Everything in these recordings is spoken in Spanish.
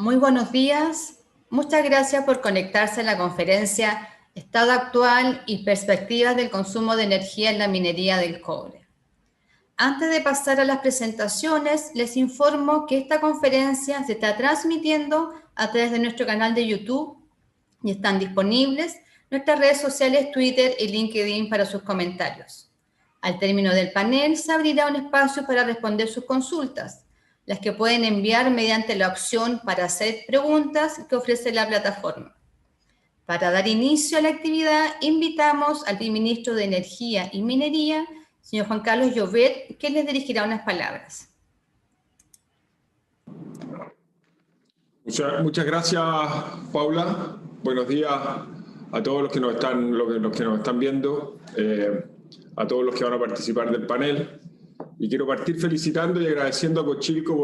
Muy buenos días. Muchas gracias por conectarse a la conferencia Estado actual y perspectivas del consumo de energía en la minería del cobre. Antes de pasar a las presentaciones, les informo que esta conferencia se está transmitiendo a través de nuestro canal de YouTube y están disponibles nuestras redes sociales Twitter y LinkedIn para sus comentarios. Al término del panel se abrirá un espacio para responder sus consultas, las que pueden enviar mediante la opción para hacer preguntas que ofrece la plataforma. Para dar inicio a la actividad, invitamos al viceministro de Energía y Minería, señor Juan Carlos Llobet, que les dirigirá unas palabras. Muchas gracias, Paula. Buenos días a todos los que nos están viendo, a todos los que van a participar del panel. Y quiero partir felicitando y agradeciendo a Cochilco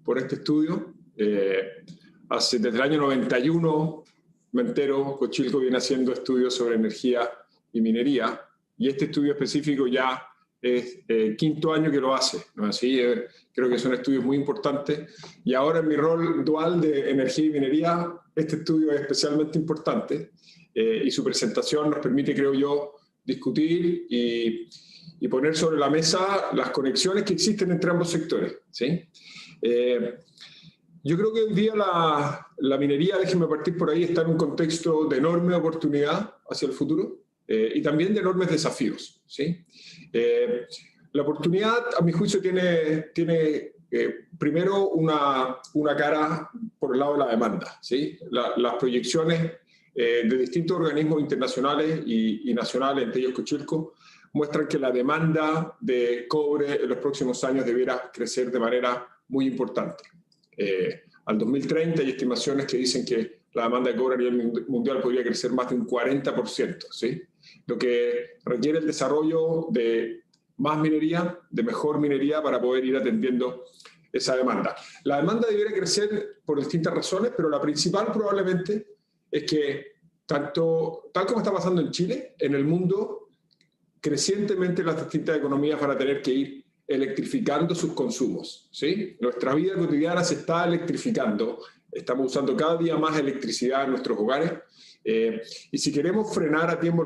por este estudio. Desde el año 91, me entero, Cochilco viene haciendo estudios sobre energía y minería, y este estudio específico ya es quinto año que lo hace, ¿no es así? Creo que son estudios muy importantes, y ahora en mi rol dual de energía y minería, este estudio es especialmente importante, y su presentación nos permite, creo yo, discutir y poner sobre la mesa las conexiones que existen entre ambos sectores, ¿sí? Yo creo que hoy día la minería, déjenme partir por ahí, está en un contexto de enorme oportunidad hacia el futuro y también de enormes desafíos, ¿sí? La oportunidad, a mi juicio, tiene primero una cara por el lado de la demanda, ¿sí? Las proyecciones de distintos organismos internacionales y nacionales, entre ellos Cochilco, muestran que la demanda de cobre en los próximos años debiera crecer de manera muy importante. Al 2030 hay estimaciones que dicen que la demanda de cobre a nivel mundial podría crecer más de un 40%, ¿sí? Lo que requiere el desarrollo de más minería, de mejor minería para poder ir atendiendo esa demanda. La demanda debiera crecer por distintas razones, pero la principal probablemente es que tal como está pasando en Chile, en el mundo, crecientemente las distintas economías van a tener que ir electrificando sus consumos, ¿sí? Nuestra vida cotidiana se está electrificando, estamos usando cada día más electricidad en nuestros hogares, y si queremos frenar a tiempo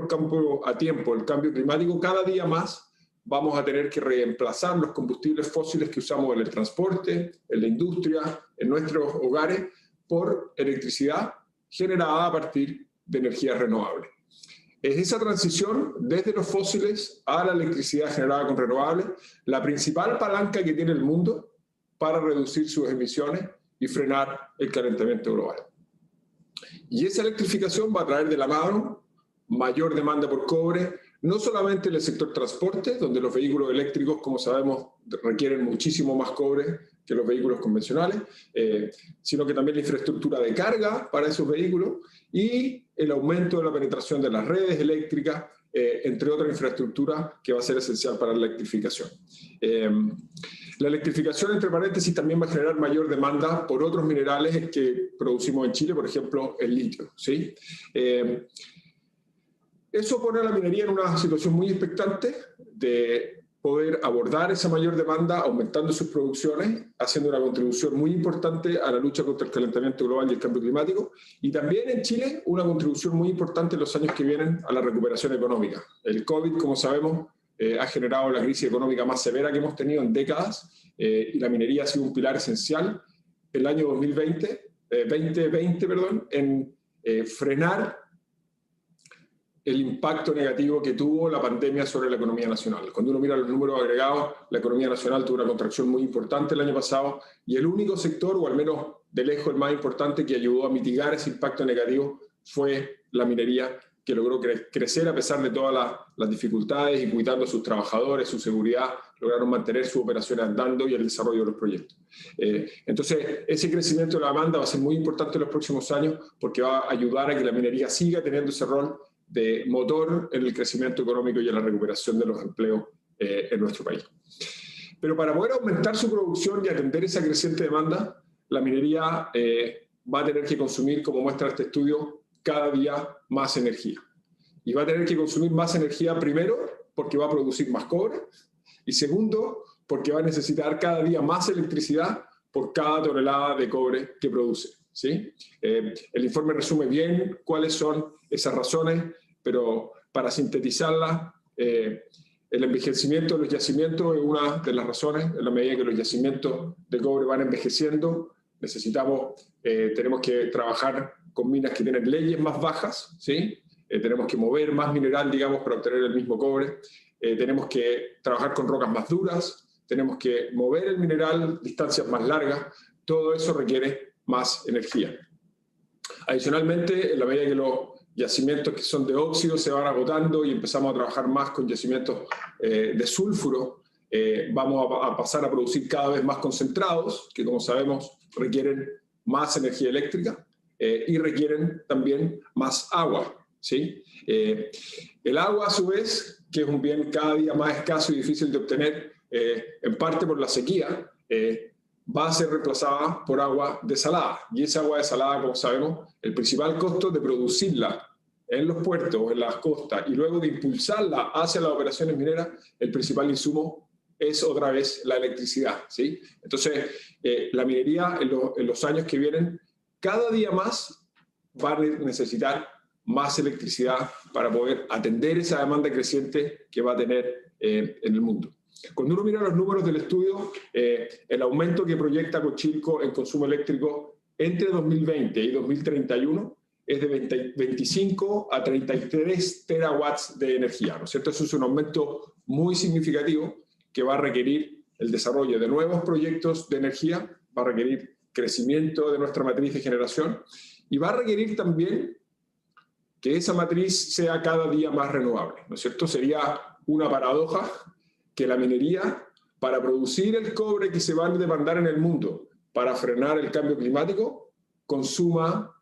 el cambio climático, cada día más vamos a tener que reemplazar los combustibles fósiles que usamos en el transporte, en la industria, en nuestros hogares, por electricidad generada a partir de energías renovables. Es esa transición desde los fósiles a la electricidad generada con renovables la principal palanca que tiene el mundo para reducir sus emisiones y frenar el calentamiento global. Y esa electrificación va a traer de la mano mayor demanda por cobre, no solamente en el sector transporte, donde los vehículos eléctricos, como sabemos, requieren muchísimo más cobre que los vehículos convencionales, sino que también la infraestructura de carga para esos vehículos y el aumento de la penetración de las redes eléctricas, entre otras infraestructuras que va a ser esencial para la electrificación. La electrificación, entre paréntesis, también va a generar mayor demanda por otros minerales que producimos en Chile, por ejemplo, el litio, ¿sí? Eso pone a la minería en una situación muy expectante de poder abordar esa mayor demanda aumentando sus producciones, haciendo una contribución muy importante a la lucha contra el calentamiento global y el cambio climático, y también en Chile una contribución muy importante en los años que vienen a la recuperación económica. El COVID, como sabemos, ha generado la crisis económica más severa que hemos tenido en décadas, y la minería ha sido un pilar esencial el año 2020 en frenar el impacto negativo que tuvo la pandemia sobre la economía nacional. Cuando uno mira los números agregados, la economía nacional tuvo una contracción muy importante el año pasado, y el único sector, o al menos de lejos el más importante, que ayudó a mitigar ese impacto negativo fue la minería, que logró crecer a pesar de todas las dificultades, y cuidando a sus trabajadores, su seguridad, lograron mantener sus operaciones andando y el desarrollo de los proyectos. Entonces, ese crecimiento de la demanda va a ser muy importante en los próximos años, porque va a ayudar a que la minería siga teniendo ese rol de motor en el crecimiento económico y en la recuperación de los empleos en nuestro país. Pero para poder aumentar su producción y atender esa creciente demanda, la minería va a tener que consumir, como muestra este estudio, cada día más energía. Y va a tener que consumir más energía, primero, porque va a producir más cobre, y segundo, porque va a necesitar cada día más electricidad por cada tonelada de cobre que produce, ¿sí? El informe resume bien cuáles son esas razones, pero para sintetizarlas, el envejecimiento de los yacimientos es una de las razones. En la medida que los yacimientos de cobre van envejeciendo, tenemos que trabajar con minas que tienen leyes más bajas, ¿sí? Tenemos que mover más mineral, digamos, para obtener el mismo cobre. Tenemos que trabajar con rocas más duras, tenemos que mover el mineral distancias más largas. Todo eso requiere más energía. Adicionalmente, en la medida que los yacimientos que son de óxido se van agotando y empezamos a trabajar más con yacimientos de sulfuro, vamos a pasar a producir cada vez más concentrados, que como sabemos requieren más energía eléctrica y requieren también más agua, ¿sí? El agua, a su vez, que es un bien cada día más escaso y difícil de obtener, en parte por la sequía, va a ser reemplazada por agua desalada. Y esa agua desalada, como sabemos, el principal costo de producirla en los puertos, en las costas, y luego de impulsarla hacia las operaciones mineras, el principal insumo es otra vez la electricidad, ¿sí? Entonces, la minería en los años que vienen, cada día más va a necesitar más electricidad para poder atender esa demanda creciente que va a tener en el mundo. Cuando uno mira los números del estudio, el aumento que proyecta Cochilco en consumo eléctrico entre 2020 y 2031 es de 25 a 33 terawatts de energía, ¿no es cierto? Eso es un aumento muy significativo que va a requerir el desarrollo de nuevos proyectos de energía, va a requerir crecimiento de nuestra matriz de generación y va a requerir también que esa matriz sea cada día más renovable, ¿no es cierto? Sería una paradoja que la minería, para producir el cobre que se va a demandar en el mundo para frenar el cambio climático, consuma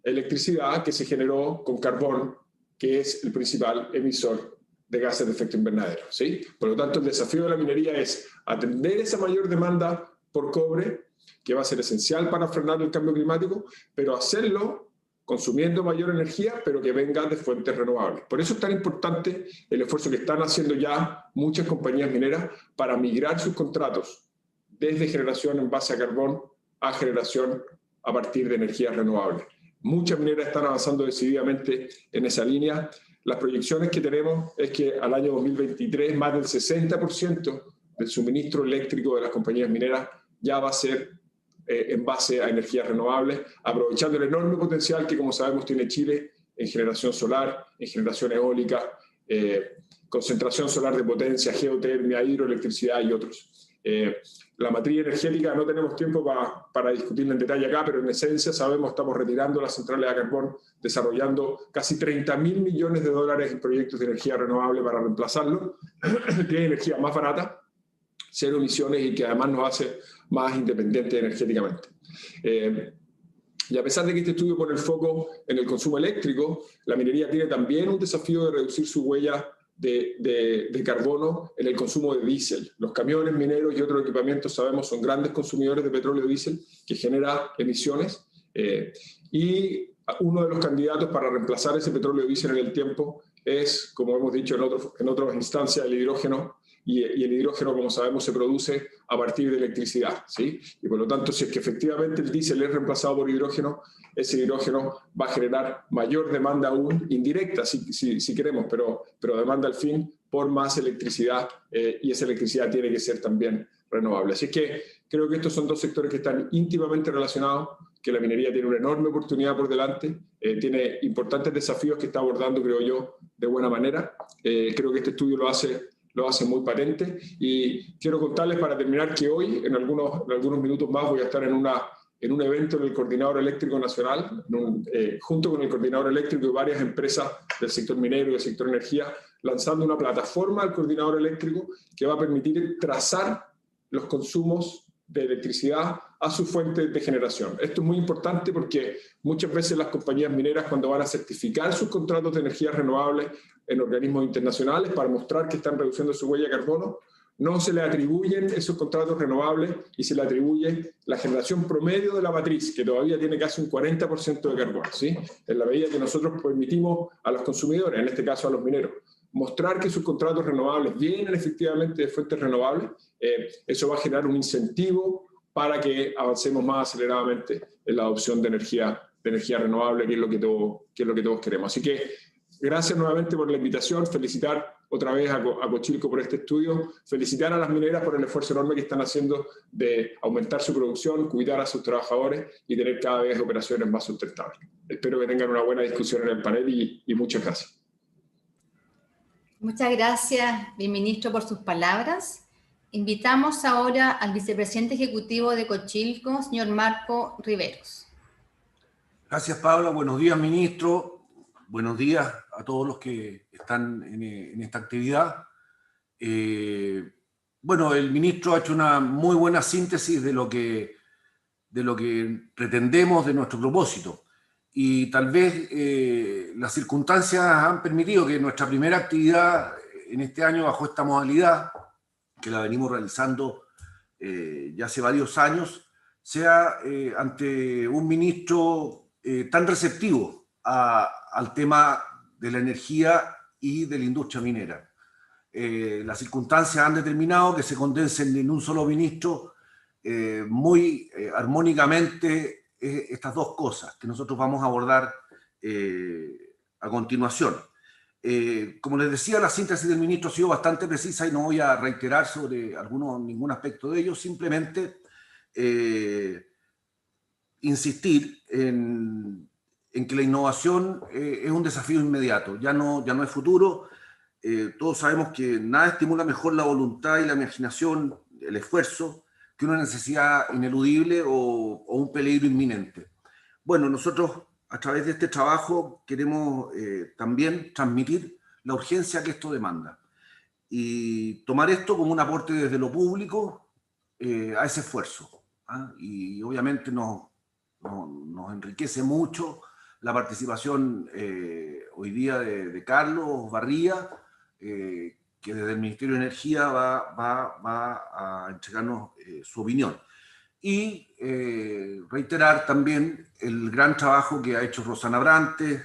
electricidad que se generó con carbón, que es el principal emisor de gases de efecto invernadero, ¿sí? Por lo tanto, el desafío de la minería es atender esa mayor demanda por cobre, que va a ser esencial para frenar el cambio climático, pero hacerlo consumiendo mayor energía, pero que venga de fuentes renovables. Por eso es tan importante el esfuerzo que están haciendo ya muchas compañías mineras para migrar sus contratos desde generación en base a carbón a generación a partir de energías renovables. Muchas mineras están avanzando decididamente en esa línea. Las proyecciones que tenemos es que al año 2023 más del 60% del suministro eléctrico de las compañías mineras ya va a ser en base a energías renovables, aprovechando el enorme potencial que, como sabemos, tiene Chile en generación solar, en generación eólica, concentración solar de potencia, geotermia, hidroelectricidad y otros. La matriz energética no tenemos tiempo para discutirla en detalle acá, pero en esencia sabemos que estamos retirando las centrales a carbón, desarrollando casi 30.000 millones de dólares en proyectos de energía renovable para reemplazarlo, que es energía más barata, cero emisiones y que además nos hace más independientes energéticamente. Y a pesar de que este estudio pone el foco en el consumo eléctrico, la minería tiene también un desafío de reducir su huella de carbono en el consumo de diésel. Los camiones mineros y otros equipamientos, sabemos, son grandes consumidores de petróleo y diésel que genera emisiones. Y uno de los candidatos para reemplazar ese petróleo y diésel en el tiempo es, como hemos dicho en otras instancias, el hidrógeno. Y el hidrógeno, como sabemos, se produce a partir de electricidad, ¿sí? Y por lo tanto, si es que efectivamente el diésel es reemplazado por hidrógeno, ese hidrógeno va a generar mayor demanda aún, indirecta si queremos, pero demanda al fin por más electricidad, y esa electricidad tiene que ser también renovable. Así que creo que estos son dos sectores que están íntimamente relacionados, que la minería tiene una enorme oportunidad por delante, tiene importantes desafíos que está abordando, creo yo, de buena manera. Creo que este estudio lo hace muy patente, y quiero contarles para terminar que hoy, en algunos minutos más, voy a estar en un evento en el Coordinador Eléctrico Nacional, junto con el Coordinador Eléctrico y varias empresas del sector minero y del sector energía, lanzando una plataforma del Coordinador Eléctrico que va a permitir trazar los consumos de electricidad a sus fuentes de generación. Esto es muy importante porque muchas veces las compañías mineras, cuando van a certificar sus contratos de energías renovables en organismos internacionales para mostrar que están reduciendo su huella de carbono, no se le atribuyen esos contratos renovables y se le atribuye la generación promedio de la matriz, que todavía tiene casi un 40% de carbono, ¿sí? En la medida que nosotros permitimos a los consumidores, en este caso a los mineros, mostrar que sus contratos renovables vienen efectivamente de fuentes renovables, eso va a generar un incentivo para que avancemos más aceleradamente en la adopción de energía renovable, que es lo que todos queremos. Así que gracias nuevamente por la invitación, felicitar otra vez a Cochilco por este estudio, felicitar a las mineras por el esfuerzo enorme que están haciendo de aumentar su producción, cuidar a sus trabajadores y tener cada vez operaciones más sustentables. Espero que tengan una buena discusión en el panel y muchas gracias. Muchas gracias, viceministro, por sus palabras. Invitamos ahora al vicepresidente ejecutivo de Cochilco, señor Marco Riveros. Gracias, Paula. Buenos días, ministro. Buenos días a todos los que están en esta actividad. Bueno, el ministro ha hecho una muy buena síntesis de lo que pretendemos, de nuestro propósito. Y tal vez las circunstancias han permitido que nuestra primera actividad en este año bajo esta modalidad, que la venimos realizando ya hace varios años, sea ante un ministro tan receptivo al tema de la energía y de la industria minera. Las circunstancias han determinado que se condensen en un solo ministro muy armónicamente estas dos cosas que nosotros vamos a abordar a continuación. Como les decía, la síntesis del ministro ha sido bastante precisa y no voy a reiterar sobre ningún aspecto de ello, simplemente insistir en que la innovación es un desafío inmediato, ya no es futuro. Todos sabemos que nada estimula mejor la voluntad y la imaginación, el esfuerzo, que una necesidad ineludible o un peligro inminente. Bueno, nosotros a través de este trabajo queremos también transmitir la urgencia que esto demanda y tomar esto como un aporte desde lo público a ese esfuerzo. Y obviamente nos enriquece mucho la participación hoy día de Carlos Barría, que desde el Ministerio de Energía va a entregarnos su opinión. Y reiterar también el gran trabajo que ha hecho Rosana Abrantes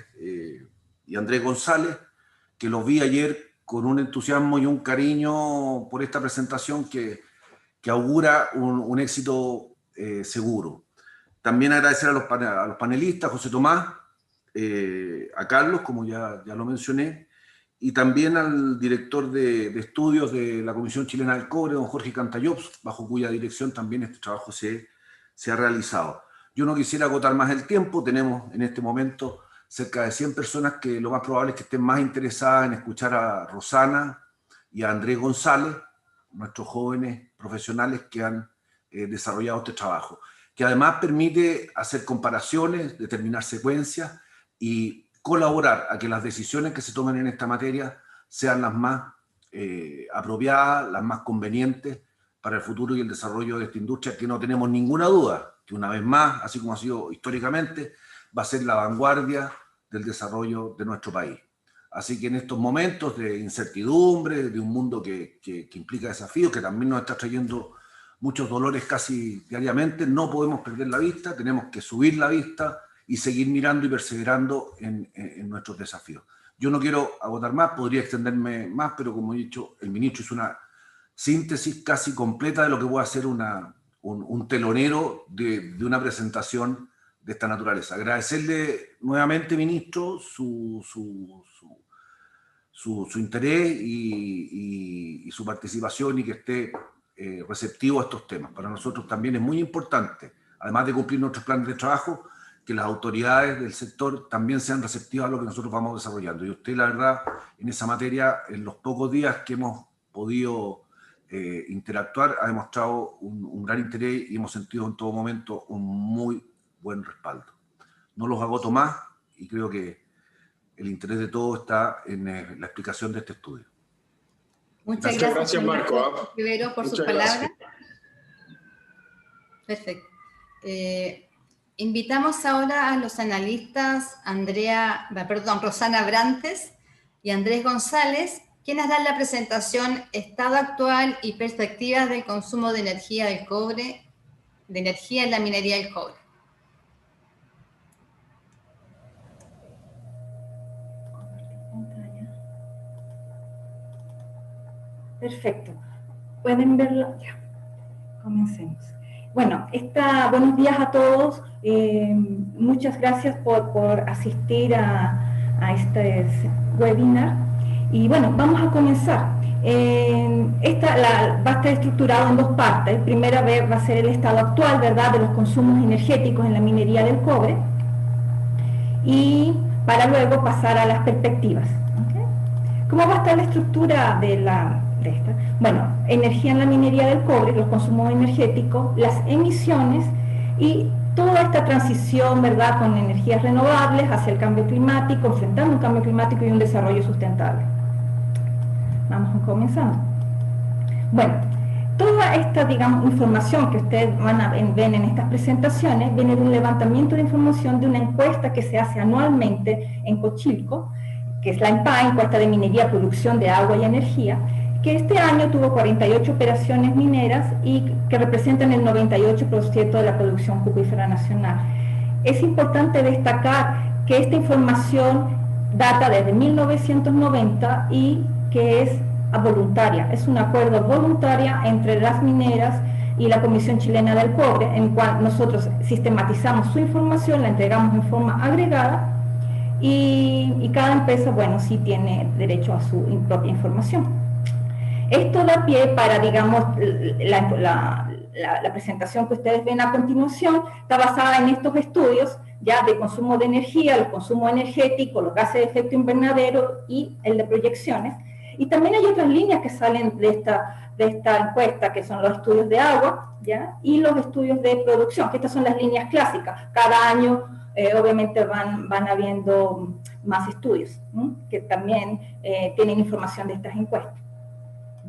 y Andrés González, que los vi ayer con un entusiasmo y un cariño por esta presentación que augura un éxito seguro. También agradecer a los panelistas, José Tomás, a Carlos, como ya lo mencioné, y también al director de estudios de la Comisión Chilena del Cobre, don Jorge Cantallops, bajo cuya dirección también este trabajo se ha realizado. Yo no quisiera agotar más el tiempo, tenemos en este momento cerca de 100 personas que lo más probable es que estén más interesadas en escuchar a Rosana y a Andrés González, nuestros jóvenes profesionales que han desarrollado este trabajo, que además permite hacer comparaciones, determinar secuencias y colaborar a que las decisiones que se tomen en esta materia sean las más apropiadas, las más convenientes para el futuro y el desarrollo de esta industria, que no tenemos ninguna duda que una vez más, así como ha sido históricamente, va a ser la vanguardia del desarrollo de nuestro país. Así que en estos momentos de incertidumbre, de un mundo que implica desafíos, que también nos está trayendo muchos dolores casi diariamente, no podemos perder la vista, tenemos que subir la vista y seguir mirando y perseverando en nuestros desafíos. Yo no quiero agotar más, podría extenderme más, pero como he dicho, el ministro hizo una síntesis casi completa de lo que puede ser un telonero de una presentación de esta naturaleza. Agradecerle nuevamente, ministro, su interés y su participación y que esté receptivo a estos temas. Para nosotros también es muy importante, además de cumplir nuestros planes de trabajo, que las autoridades del sector también sean receptivas a lo que nosotros vamos desarrollando. Y usted, la verdad, en esa materia, en los pocos días que hemos podido interactuar, ha demostrado un gran interés y hemos sentido en todo momento un muy buen respaldo. No los agoto más y creo que el interés de todos está en la explicación de este estudio. Muchas gracias Marco Rivero, por sus palabras. Perfecto. Invitamos ahora a los analistas Rosana Abrantes y Andrés González, quienes dan la presentación Estado actual y perspectivas del consumo de energía del cobre, de energía en la minería del cobre. Perfecto. ¿Pueden verla? Ya. Comencemos. Bueno, buenos días a todos. Muchas gracias por asistir a este webinar. Y bueno, vamos a comenzar. Va a estar estructurado en dos partes. Primera vez va a ser el estado actual, ¿verdad?, de los consumos energéticos en la minería del cobre. Y para luego pasar a las perspectivas. ¿Okay? ¿Cómo va a estar la estructura de esta? Bueno, energía en la minería del cobre, los consumos energéticos, las emisiones y toda esta transición, ¿verdad?, con energías renovables hacia el cambio climático, enfrentando un cambio climático y un desarrollo sustentable. Vamos comenzando. Bueno, toda esta, digamos, información que ustedes ven en estas presentaciones viene de un levantamiento de información de una encuesta que se hace anualmente en Cochilco, que es la ENPA, Encuesta de Minería, Producción de Agua y Energía, que este año tuvo 48 operaciones mineras y que representan el 98% de la producción cuprífera nacional. Es importante destacar que esta información data desde 1990 y que es voluntaria, es un acuerdo voluntario entre las mineras y la Comisión Chilena del Cobre, en el cual nosotros sistematizamos su información, la entregamos en forma agregada y cada empresa, bueno, sí tiene derecho a su propia información. Esto da pie para, digamos, la presentación que ustedes ven a continuación, está basada en estos estudios ya de consumo de energía, el consumo energético, los gases de efecto invernadero y el de proyecciones. Y también hay otras líneas que salen de esta encuesta, que son los estudios de agua, ¿ya?, y los estudios de producción, que estas son las líneas clásicas. Cada año, obviamente, van habiendo más estudios, que también tienen información de estas encuestas.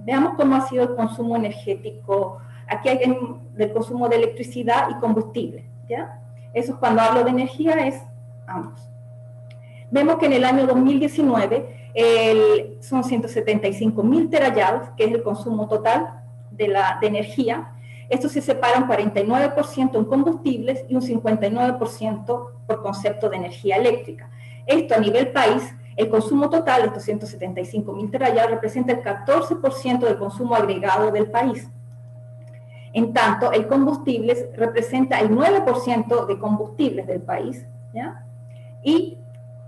Veamos cómo ha sido el consumo energético. Aquí hay del consumo de electricidad y combustible, ¿ya? Eso, cuando hablo de energía, es ambos. Vemos que en el año 2019 son 175.000 terayados, que es el consumo total de energía. Esto se separa un 49% en combustibles y un 59% por concepto de energía eléctrica. Esto a nivel país, el consumo total de estos 175.000 terayados representa el 14% del consumo agregado del país. En tanto, el combustible representa el 9% de combustibles del país, ¿ya? Y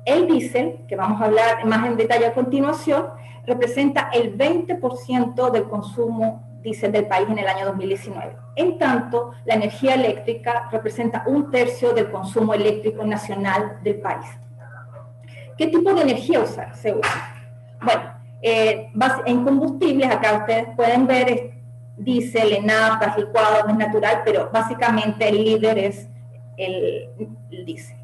el diésel, que vamos a hablar más en detalle a continuación, representa el 20% del consumo diésel del país en el año 2019. En tanto, la energía eléctrica representa 1/3 del consumo eléctrico nacional del país. ¿Qué tipo de energía se usa? Bueno, en combustibles, acá ustedes pueden ver diésel, en napas, licuado, no es natural, pero básicamente el líder es el diésel.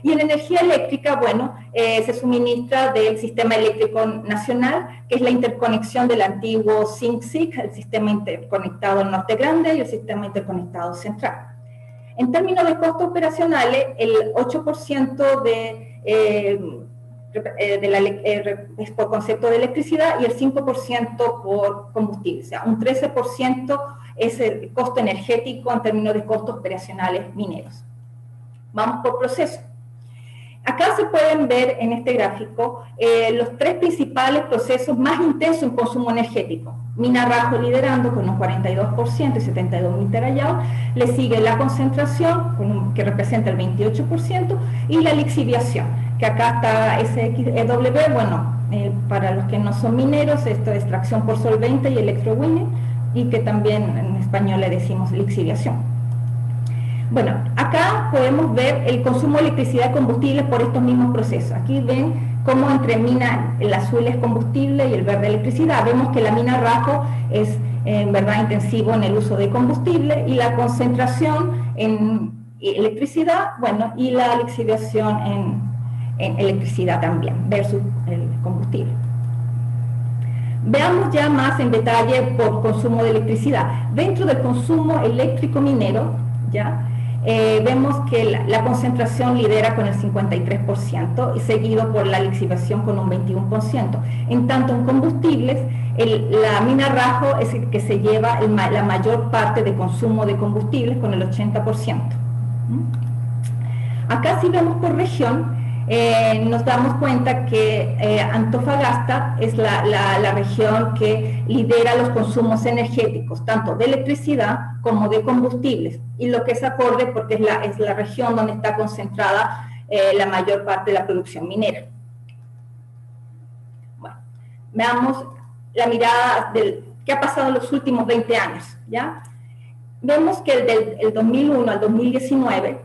Y en energía eléctrica, bueno, se suministra del Sistema Eléctrico Nacional, que es la interconexión del antiguo SINC-SIC, el Sistema Interconectado Norte Grande y el Sistema Interconectado Central. En términos de costos operacionales, el 8% es por concepto de electricidad y el 5% por combustible. O sea, un 13% es el costo energético en términos de costos operacionales mineros. Vamos por proceso. Acá se pueden ver en este gráfico los tres principales procesos más intensos en consumo energético. Mina Rajo liderando con un 42% y 72.000 terayados, le sigue la concentración que representa el 28% y la lixiviación, que acá está SXEW, bueno, para los que no son mineros, esto es extracción por solvente y electrowinning, y que también en español le decimos lixiviación. Bueno, acá podemos ver el consumo de electricidad y combustible por estos mismos procesos. Aquí ven cómo entre mina, el azul es combustible y el verde electricidad. Vemos que la mina Rajo es en verdad intensivo en el uso de combustible y la concentración en electricidad, bueno, y la lixiviación en electricidad también, versus el combustible. Veamos ya más en detalle por consumo de electricidad. Dentro del consumo eléctrico minero, ¿ya? Vemos que la concentración lidera con el 53% y seguido por la lixiviación con un 21%. En tanto, en combustibles, la mina Rajo es el que se lleva la mayor parte de consumo de combustibles con el 80%. Acá si vemos por región, nos damos cuenta que Antofagasta es la región que lidera los consumos energéticos, tanto de electricidad como de combustibles, y lo que es acorde porque es la región donde está concentrada la mayor parte de la producción minera. Bueno, veamos la mirada del qué ha pasado en los últimos 20 años, ¿ya? Vemos que del 2001 al 2019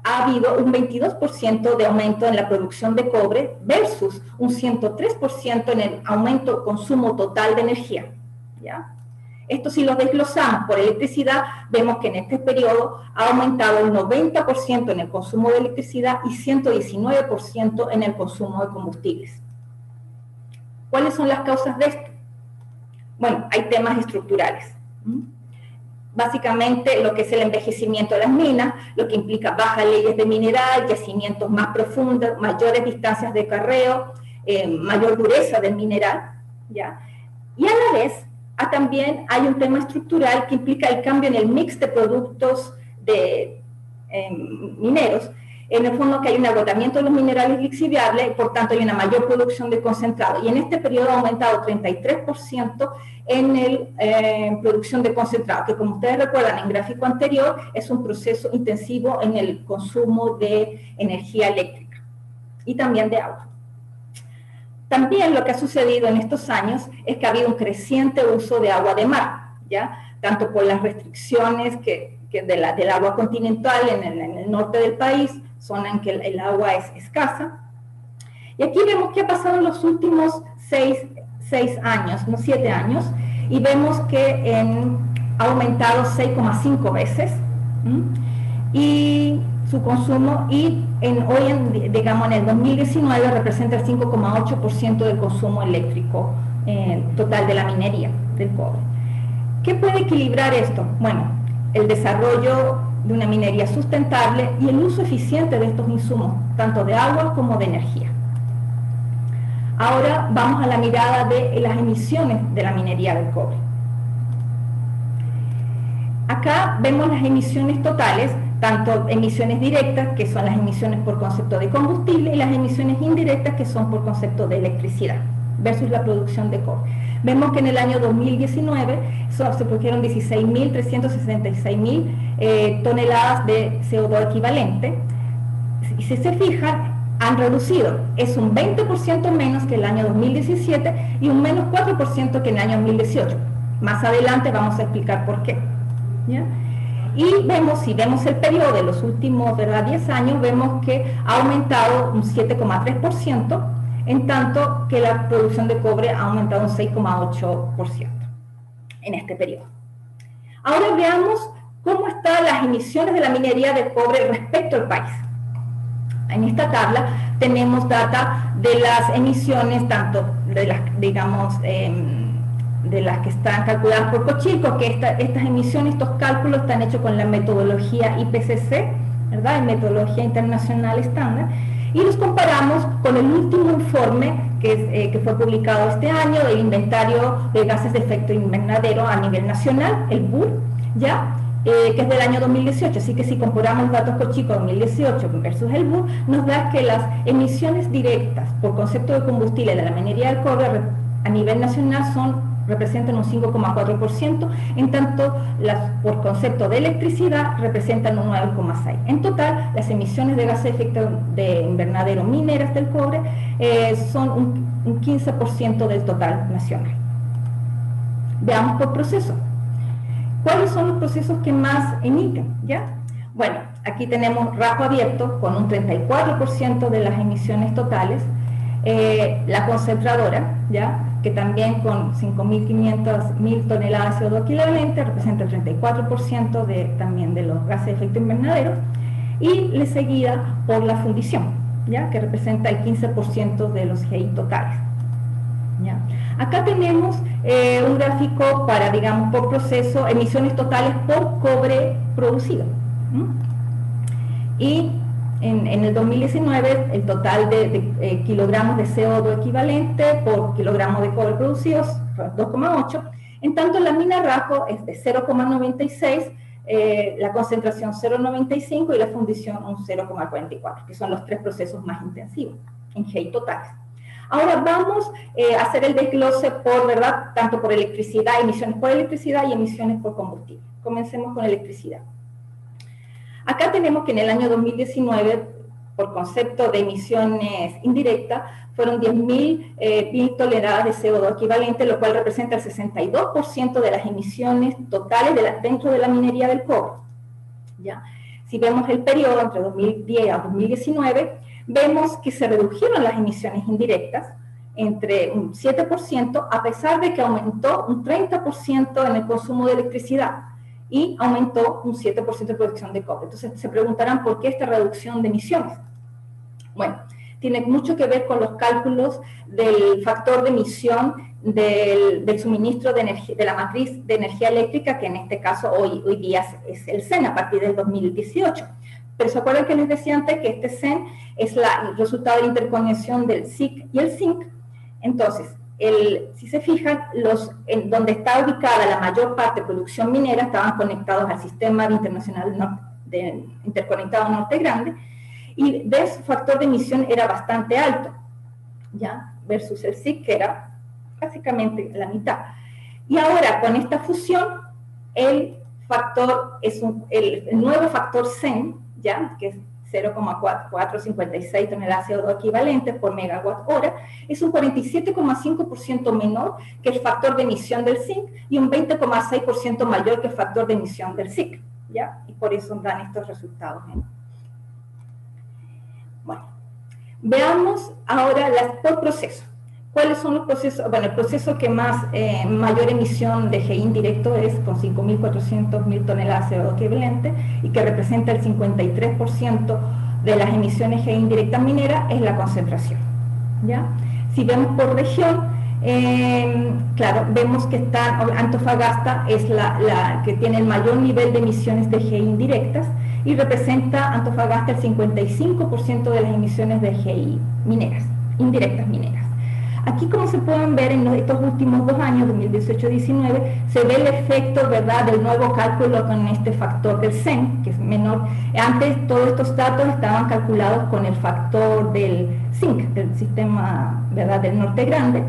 ha habido un 22% de aumento en la producción de cobre versus un 103% en el aumento del consumo total de energía, ¿ya? Esto si lo desglosamos por electricidad, vemos que en este periodo ha aumentado el 90% en el consumo de electricidad y 119% en el consumo de combustibles. ¿Cuáles son las causas de esto? Bueno, hay temas estructurales. Básicamente lo que es el envejecimiento de las minas, lo que implica bajas leyes de mineral, yacimientos más profundos, mayores distancias de carreo, mayor dureza del mineral, ¿ya? Y a la vez también hay un tema estructural que implica el cambio en el mix de productos mineros, en el fondo que hay un agotamiento de los minerales lixiviables, por tanto hay una mayor producción de concentrado, y en este periodo ha aumentado 33% en producción de concentrado, que como ustedes recuerdan en el gráfico anterior, es un proceso intensivo en el consumo de energía eléctrica y también de agua. También lo que ha sucedido en estos años es que ha habido un creciente uso de agua de mar, ¿ya? Tanto por las restricciones del agua continental en el norte del país, zona en que el agua es escasa. Y aquí vemos qué ha pasado en los últimos 7 años, y vemos que ha aumentado 6,5 veces y su consumo, y digamos en el 2019 representa el 5,8% del consumo eléctrico total de la minería del cobre. ¿Qué puede equilibrar esto? Bueno, el desarrollo de una minería sustentable y el uso eficiente de estos insumos, tanto de agua como de energía. Ahora vamos a la mirada de las emisiones de la minería del cobre. Acá vemos las emisiones totales, tanto emisiones directas, que son las emisiones por concepto de combustible, y las emisiones indirectas, que son por concepto de electricidad, versus la producción de cobre. Vemos que en el año 2019 se produjeron 16.366.000 toneladas de CO2 equivalente, y si se fijan, han reducido, es un 20% menos que el año 2017 y un menos 4% que en el año 2018. Más adelante vamos a explicar por qué, ¿ya? Y si vemos el periodo de los últimos 10 años, vemos que ha aumentado un 7,3%, en tanto que la producción de cobre ha aumentado un 6,8% en este periodo. Ahora veamos cómo están las emisiones de la minería de cobre respecto al país. En esta tabla tenemos data de las emisiones, tanto de las, digamos, de las que están calculadas por Cochilco, que estas emisiones, estos cálculos están hechos con la metodología IPCC, ¿verdad? En metodología internacional estándar, y los comparamos con el último informe que fue publicado este año del inventario de gases de efecto invernadero a nivel nacional, el BUR, ¿ya? Que es del año 2018, así que si comparamos los datos Cochilco 2018 versus el BUR, nos da que las emisiones directas por concepto de combustible de la minería del cobre a nivel nacional representan un 5,4%, en tanto las por concepto de electricidad representan un 9,6%. En total, las emisiones de gases de efecto de invernadero mineras del cobre son un 15% del total nacional. Veamos por proceso. ¿Cuáles son los procesos que más emiten? ¿Ya? Bueno, aquí tenemos Rajo Abierto con un 34% de las emisiones totales, la concentradora, ¿ya? Que también con 5.500.000 toneladas de CO2 equivalente representa el 34% también de los gases de efecto invernadero, y le seguida por la fundición, ¿ya? Que representa el 15% de los GI totales, ¿ya? Acá tenemos un gráfico para, digamos, por proceso, emisiones totales por cobre producido. Y en el 2019, el total de kilogramos de CO2 equivalente por kilogramo de cobre producidos fue 2,8. En tanto, la mina Rajo es de 0,96 la concentración 0,95 y la fundición un 0,44, que son los 3 procesos más intensivos en GI totales. Ahora vamos a hacer el desglose por, ¿verdad?, tanto por electricidad, emisiones por electricidad y emisiones por combustible. Comencemos con electricidad. Acá tenemos que en el año 2019, por concepto de emisiones indirectas, fueron 10.000 toneladas de CO2 equivalente, lo cual representa el 62% de las emisiones totales dentro de la minería del cobre. ¿Ya? Si vemos el periodo entre 2010 a 2019, vemos que se redujeron las emisiones indirectas entre un 7%, a pesar de que aumentó un 30% en el consumo de electricidad y aumentó un 7% de producción de cobre. Entonces se preguntarán por qué esta reducción de emisiones. Bueno, tiene mucho que ver con los cálculos del factor de emisión del suministro de energía, de la matriz de energía eléctrica, que en este caso hoy día es el CEN a partir del 2018. Pero se acuerdan que les decía antes que este CEN es el resultado de la interconexión del SiC y el ZINC. Entonces, si se fijan, en donde está ubicada la mayor parte de producción minera estaban conectados al sistema internacional interconectado Norte Grande, y de su factor de emisión era bastante alto, ¿ya? Versus el SiC, que era básicamente la mitad. Y ahora, con esta fusión, el factor el nuevo factor CEN, ¿ya?, que es 0,456 toneladas de CO2 equivalentes por megawatt hora, es un 47,5% menor que el factor de emisión del ZINC y un 20,6% mayor que el factor de emisión del SiC, ¿ya? Y por eso dan estos resultados. Bueno, veamos ahora por proceso. ¿Cuáles son los procesos? Bueno, el proceso que mayor emisión de GI indirecto es con 5.400.000 toneladas de CO2 equivalente y que representa el 53% de las emisiones GI indirectas mineras, es la concentración, ¿ya? Si vemos por región, claro, vemos que Antofagasta es la que tiene el mayor nivel de emisiones de GI indirectas y representa Antofagasta el 55% de las emisiones de GI indirectas mineras. Aquí, como se pueden ver en estos últimos 2 años, 2018-19, se ve el efecto, ¿verdad?, del nuevo cálculo con este factor del CEN, que es menor. Antes todos estos datos estaban calculados con el factor del ZINC, del sistema, ¿verdad?, del Norte Grande.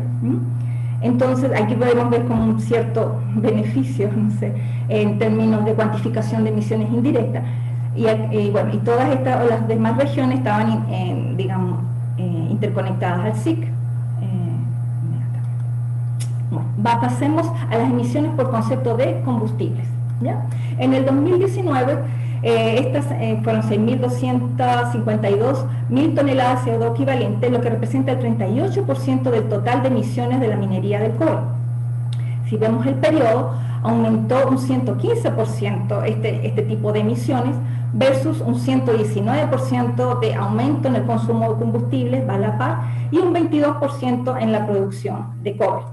Entonces, aquí podemos ver con un cierto beneficio, no sé, en términos de cuantificación de emisiones indirectas. Y todas las demás regiones estaban, digamos, interconectadas al SiC. Bueno, pasemos a las emisiones por concepto de combustibles, ¿ya? En el 2019, estas fueron 6.252.000 toneladas de CO2 equivalente, lo que representa el 38% del total de emisiones de la minería del cobre. Si vemos el periodo, aumentó un 115% este tipo de emisiones versus un 119% de aumento en el consumo de combustibles, va a la par, y un 22% en la producción de cobre.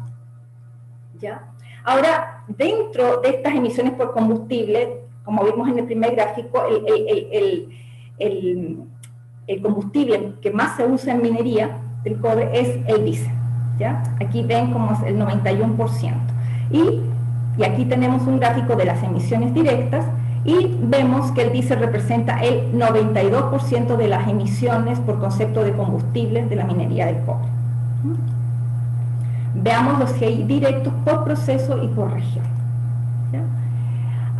¿Ya? Ahora, dentro de estas emisiones por combustible, como vimos en el primer gráfico, el combustible que más se usa en minería del cobre es el diésel, ¿ya? Aquí ven como es el 91%. Y aquí tenemos un gráfico de las emisiones directas y vemos que el diésel representa el 92% de las emisiones por concepto de combustible de la minería del cobre. Veamos los GI directos por proceso y por región, ¿ya?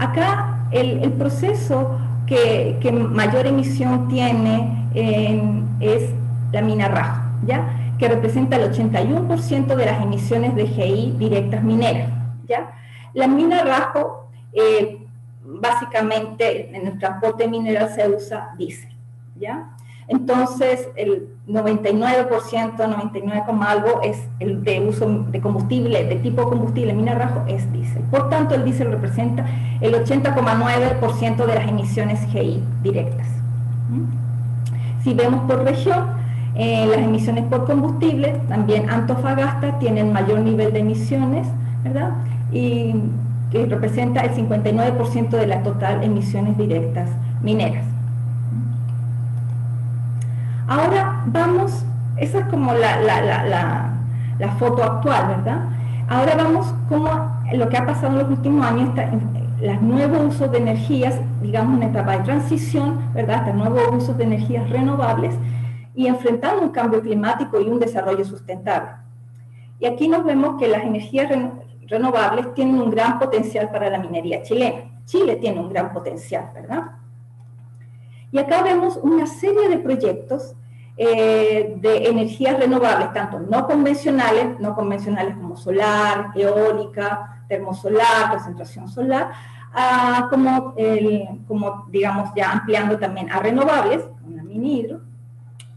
Acá el proceso que mayor emisión tiene es la mina Rajo, ¿ya?, que representa el 81% de las emisiones de GI directas mineras, ¿ya? La mina Rajo, básicamente en el transporte mineral se usa diésel, ¿ya? Entonces, el 99%, 99, algo es el de uso de combustible, de tipo combustible mina Rajo, es diésel. Por tanto, el diésel representa el 80,9% de las emisiones GI directas. Si vemos por región, las emisiones por combustible, también Antofagasta tiene el mayor nivel de emisiones, ¿verdad?, y que representa el 59% de las total emisiones directas mineras. Ahora vamos, esa es como la foto actual, ¿verdad? Ahora vamos como lo que ha pasado en los últimos años, los nuevos usos de energías, digamos, en etapa de transición, ¿verdad?, hasta nuevos usos de energías renovables y enfrentando un cambio climático y un desarrollo sustentable. Y aquí nos vemos que las energías renovables tienen un gran potencial para la minería chilena. Chile tiene un gran potencial, ¿verdad? Y acá vemos una serie de proyectos de energías renovables, tanto no convencionales como solar, eólica, termosolar, concentración solar, como digamos ya ampliando también a renovables, como la minihidro.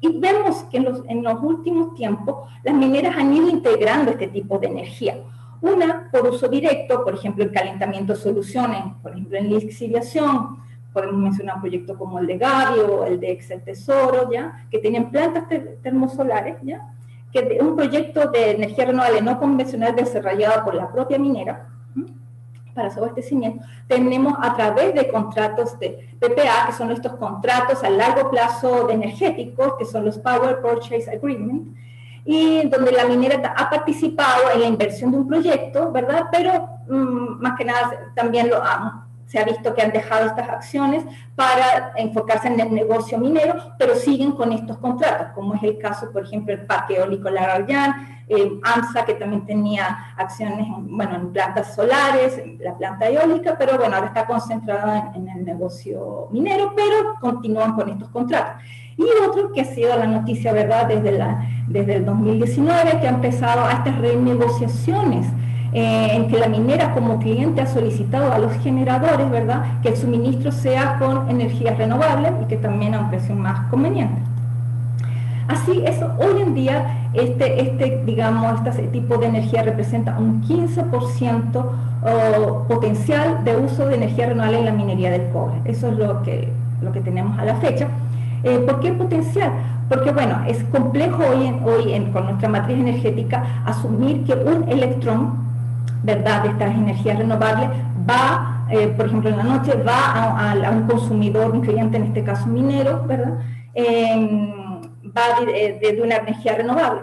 Y vemos que en los últimos tiempos las mineras han ido integrando este tipo de energía. Una por uso directo, por ejemplo, el calentamiento de soluciones, por ejemplo, en lixiviación. Podemos mencionar un proyecto como el de Gavio, el de Excel Tesoro, ¿ya?, que tenían plantas termosolares, ¿ya?, que es un proyecto de energía renovable no convencional desarrollado por la propia minera, para su abastecimiento. Tenemos a través de contratos de PPA, que son estos contratos a largo plazo de energéticos, que son los Power Purchase Agreement, y donde la minera ha participado en la inversión de un proyecto, ¿verdad? Pero más que nada también se ha visto que han dejado estas acciones para enfocarse en el negocio minero, pero siguen con estos contratos, como es el caso, por ejemplo, el Parque Eólico Larrañán, AMSA, que también tenía acciones en plantas solares, en la planta eólica, pero bueno, ahora está concentrada en el negocio minero, pero continúan con estos contratos. Y otro que ha sido la noticia, ¿verdad?, desde el 2019, que ha empezado a estas renegociaciones, en que la minera como cliente ha solicitado a los generadores, ¿verdad?, que el suministro sea con energías renovables y que también a un precio más conveniente. Así, hoy en día, digamos, este tipo de energía representa un 15% potencial de uso de energía renovable en la minería del cobre. Eso es lo que tenemos a la fecha. ¿Por qué potencial? Porque, bueno, es complejo con nuestra matriz energética asumir que un electrón, ¿verdad?, de estas energías renovables va, por ejemplo, en la noche va a un consumidor, un cliente, en este caso minero, ¿verdad?, va de una energía renovable.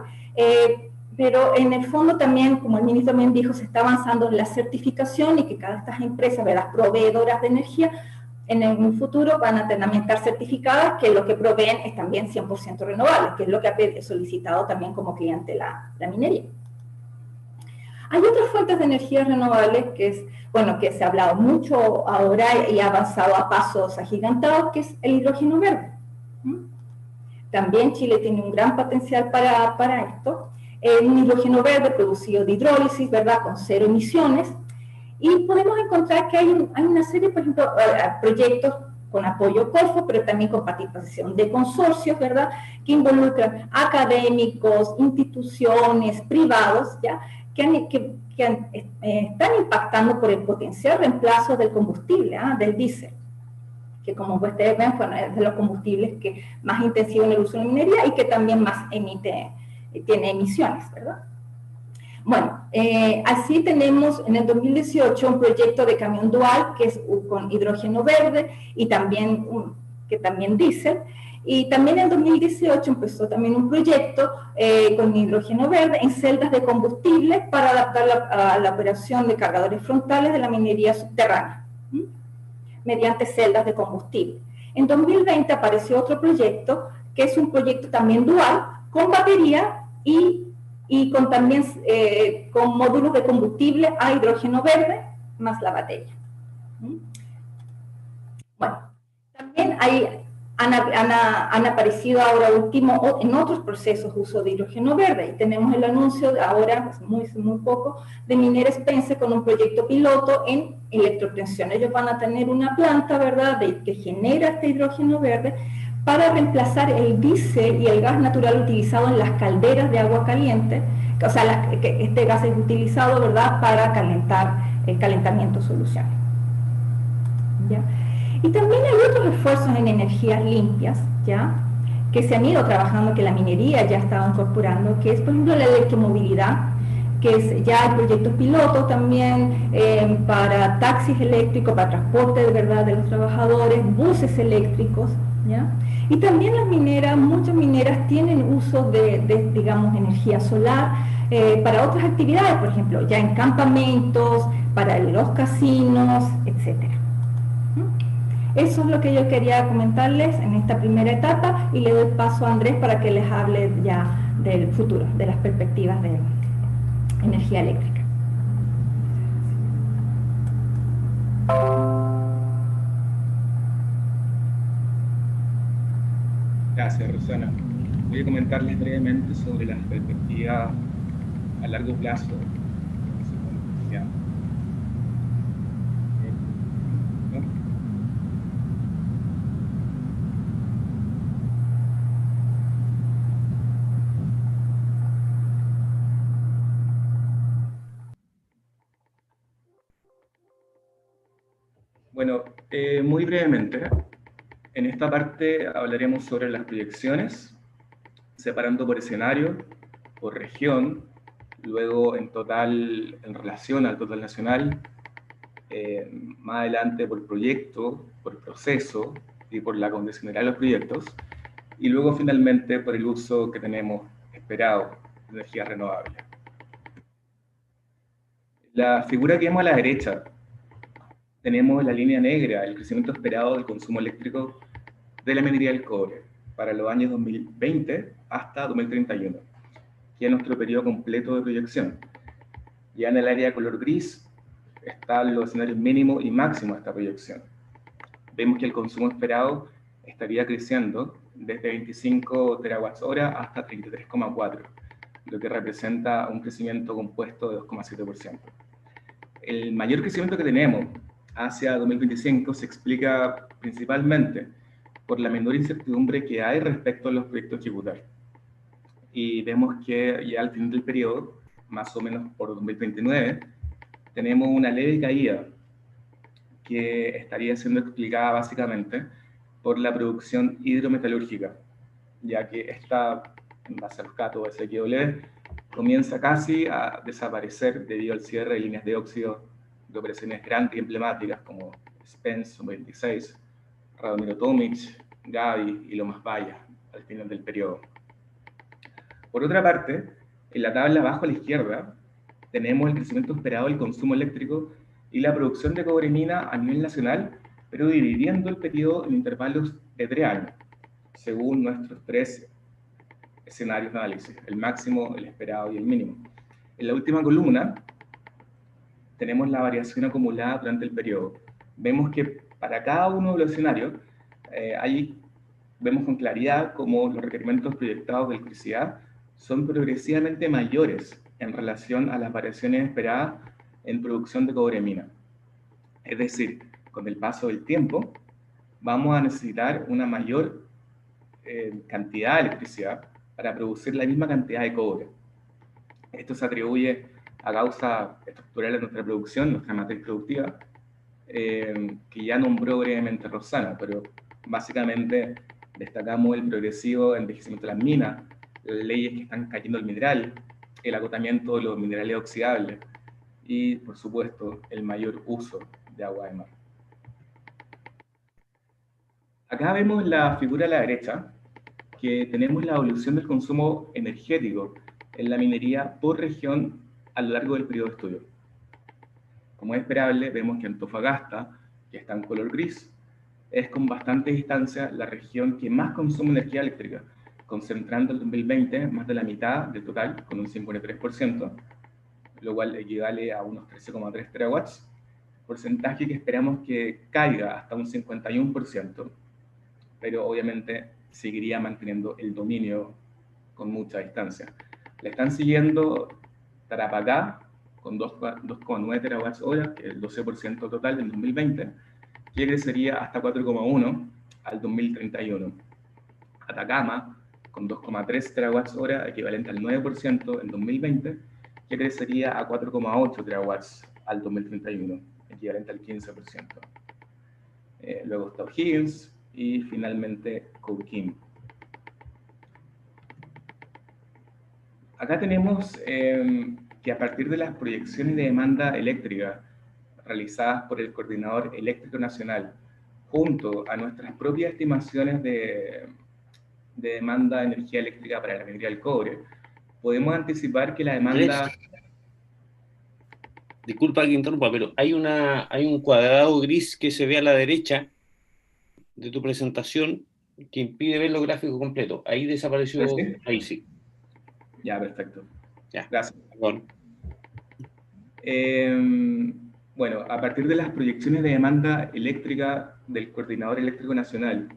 Pero en el fondo también, como el ministro también dijo, se está avanzando en la certificación y que cada de estas empresas, ¿verdad?, proveedoras de energía, en un futuro van a también estar certificadas que lo que proveen es también 100% renovable, que es lo que ha solicitado también como cliente la minería. Hay otras fuentes de energía renovables que se ha hablado mucho ahora y ha avanzado a pasos agigantados, que es el hidrógeno verde. También Chile tiene un gran potencial para esto. Un hidrógeno verde producido de hidrólisis, ¿verdad?, con 0 emisiones. Y podemos encontrar que hay una serie, por ejemplo, proyectos con apoyo Corfo, pero también con participación de consorcios, ¿verdad?, que involucran académicos, instituciones, privados, ¿ya?, que están impactando por el potencial reemplazo del combustible, del diésel, que como ustedes ven, es de los combustibles que más intensivo en el uso de la minería y que también más tiene emisiones, ¿verdad? Bueno, así tenemos en el 2018 un proyecto de camión dual que es con hidrógeno verde y también diésel. Y también en 2018 empezó también un proyecto con hidrógeno verde en celdas de combustible para adaptar a la operación de cargadores frontales de la minería subterránea, mediante celdas de combustible. En 2020 apareció otro proyecto, que es un proyecto también dual, con batería y también con módulos de combustible a hidrógeno verde, más la batería. Bueno, también han aparecido ahora último en otros procesos uso de hidrógeno verde, y tenemos el anuncio de ahora, muy poco, de Minera Spence con un proyecto piloto en electrotensión. Ellos van a tener una planta, ¿verdad?, que genera este hidrógeno verde para reemplazar el diésel y el gas natural utilizado en las calderas de agua caliente. O sea, este gas es utilizado, ¿verdad?, para calentar el calentamiento soluciones. ¿Ya? Y también hay otros esfuerzos en energías limpias, ¿ya?, que se han ido trabajando, que la minería ya estaba incorporando, que es, por ejemplo, la electromovilidad, que es ya el proyecto piloto también para taxis eléctricos, para transporte de verdad de los trabajadores, buses eléctricos, ¿ya? Y también las mineras, muchas mineras tienen uso digamos, energía solar para otras actividades, por ejemplo, ya en campamentos, para los casinos, etc. Eso es lo que yo quería comentarles en esta primera etapa y le doy paso a Andrés para que les hable ya del futuro, de las perspectivas de energía eléctrica. Gracias, Rosana. Voy a comentarles brevemente sobre las perspectivas a largo plazo de la electricidad. Bueno, muy brevemente, en esta parte hablaremos sobre las proyecciones, separando por escenario, por región, luego en total, en relación al total nacional, más adelante por proyecto, por proceso y por la condicionalidad de los proyectos, y luego finalmente por el uso que tenemos esperado de energía renovable. La figura que vemos a la derecha, tenemos la línea negra, el crecimiento esperado del consumo eléctrico de la minería del cobre para los años 2020 hasta 2031, que es nuestro periodo completo de proyección. Ya en el área de color gris están los escenarios mínimos y máximos de esta proyección. Vemos que el consumo esperado estaría creciendo desde 25 terawatt-hor hasta 33,4, lo que representa un crecimiento compuesto de 2,7%. El mayor crecimiento que tenemos hacia 2025 se explica principalmente por la menor incertidumbre que hay respecto a los proyectos a ejecutar. Y vemos que ya al final del periodo, más o menos por 2029, tenemos una leve caída que estaría siendo explicada básicamente por la producción hidrometalúrgica, ya que esta, en base a los cátodos SXW, comienza casi a desaparecer debido al cierre de líneas de óxido de operaciones grandes y emblemáticas como Spence 26, Radomiro Tomic, Gavi y Lomas Bayas al final del periodo. Por otra parte, en la tabla abajo a la izquierda tenemos el crecimiento esperado del consumo eléctrico y la producción de cobre mina a nivel nacional, pero dividiendo el periodo en intervalos de 3 años, según nuestros 3 escenarios de análisis, el máximo, el esperado y el mínimo. En la última columna tenemos la variación acumulada durante el periodo. Vemos que para cada uno de los escenarios, ahí vemos con claridad cómo los requerimientos proyectados de electricidad son progresivamente mayores en relación a las variaciones esperadas en producción de cobre mina. Es decir, con el paso del tiempo, vamos a necesitar una mayor cantidad de electricidad para producir la misma cantidad de cobre. Esto se atribuye a causas estructurales de nuestra producción, nuestra matriz productiva, que ya nombró brevemente Rosana, pero básicamente destacamos el progresivo envejecimiento de las minas, las leyes que están cayendo el mineral, el agotamiento de los minerales oxidables y, por supuesto, el mayor uso de agua de mar. Acá vemos la figura a la derecha, que tenemos la evolución del consumo energético en la minería por región a lo largo del periodo de estudio. Como es esperable, vemos que Antofagasta, que está en color gris, es con bastante distancia la región que más consume energía eléctrica, concentrando en 2020 más de la mitad del total, con un 53%, lo cual equivale a unos 13,3 terawatts, porcentaje que esperamos que caiga hasta un 51%, pero obviamente seguiría manteniendo el dominio con mucha distancia. Le están siguiendo Tarapacá, con 2,9 terawatts-hora, que es el 12% total del 2020, que crecería hasta 4,1 al 2031. Atacama, con 2,3 terawatts-hora, equivalente al 9% en 2020, que crecería a 4,8 terawatts al 2031, equivalente al 15%. Luego está O'Higgins y finalmente Cauquín. Acá tenemos que a partir de las proyecciones de demanda eléctrica realizadas por el Coordinador Eléctrico Nacional, junto a nuestras propias estimaciones de demanda de energía eléctrica para la minería del cobre, podemos anticipar que la demanda... disculpa que interrumpa, pero hay un cuadrado gris que se ve a la derecha de tu presentación que impide ver los gráficos completos. Ahí desapareció, ¿Sí? ahí sí. Ya, perfecto. Ya. Gracias. Perdón. Bueno, a partir de las proyecciones de demanda eléctrica del Coordinador Eléctrico Nacional,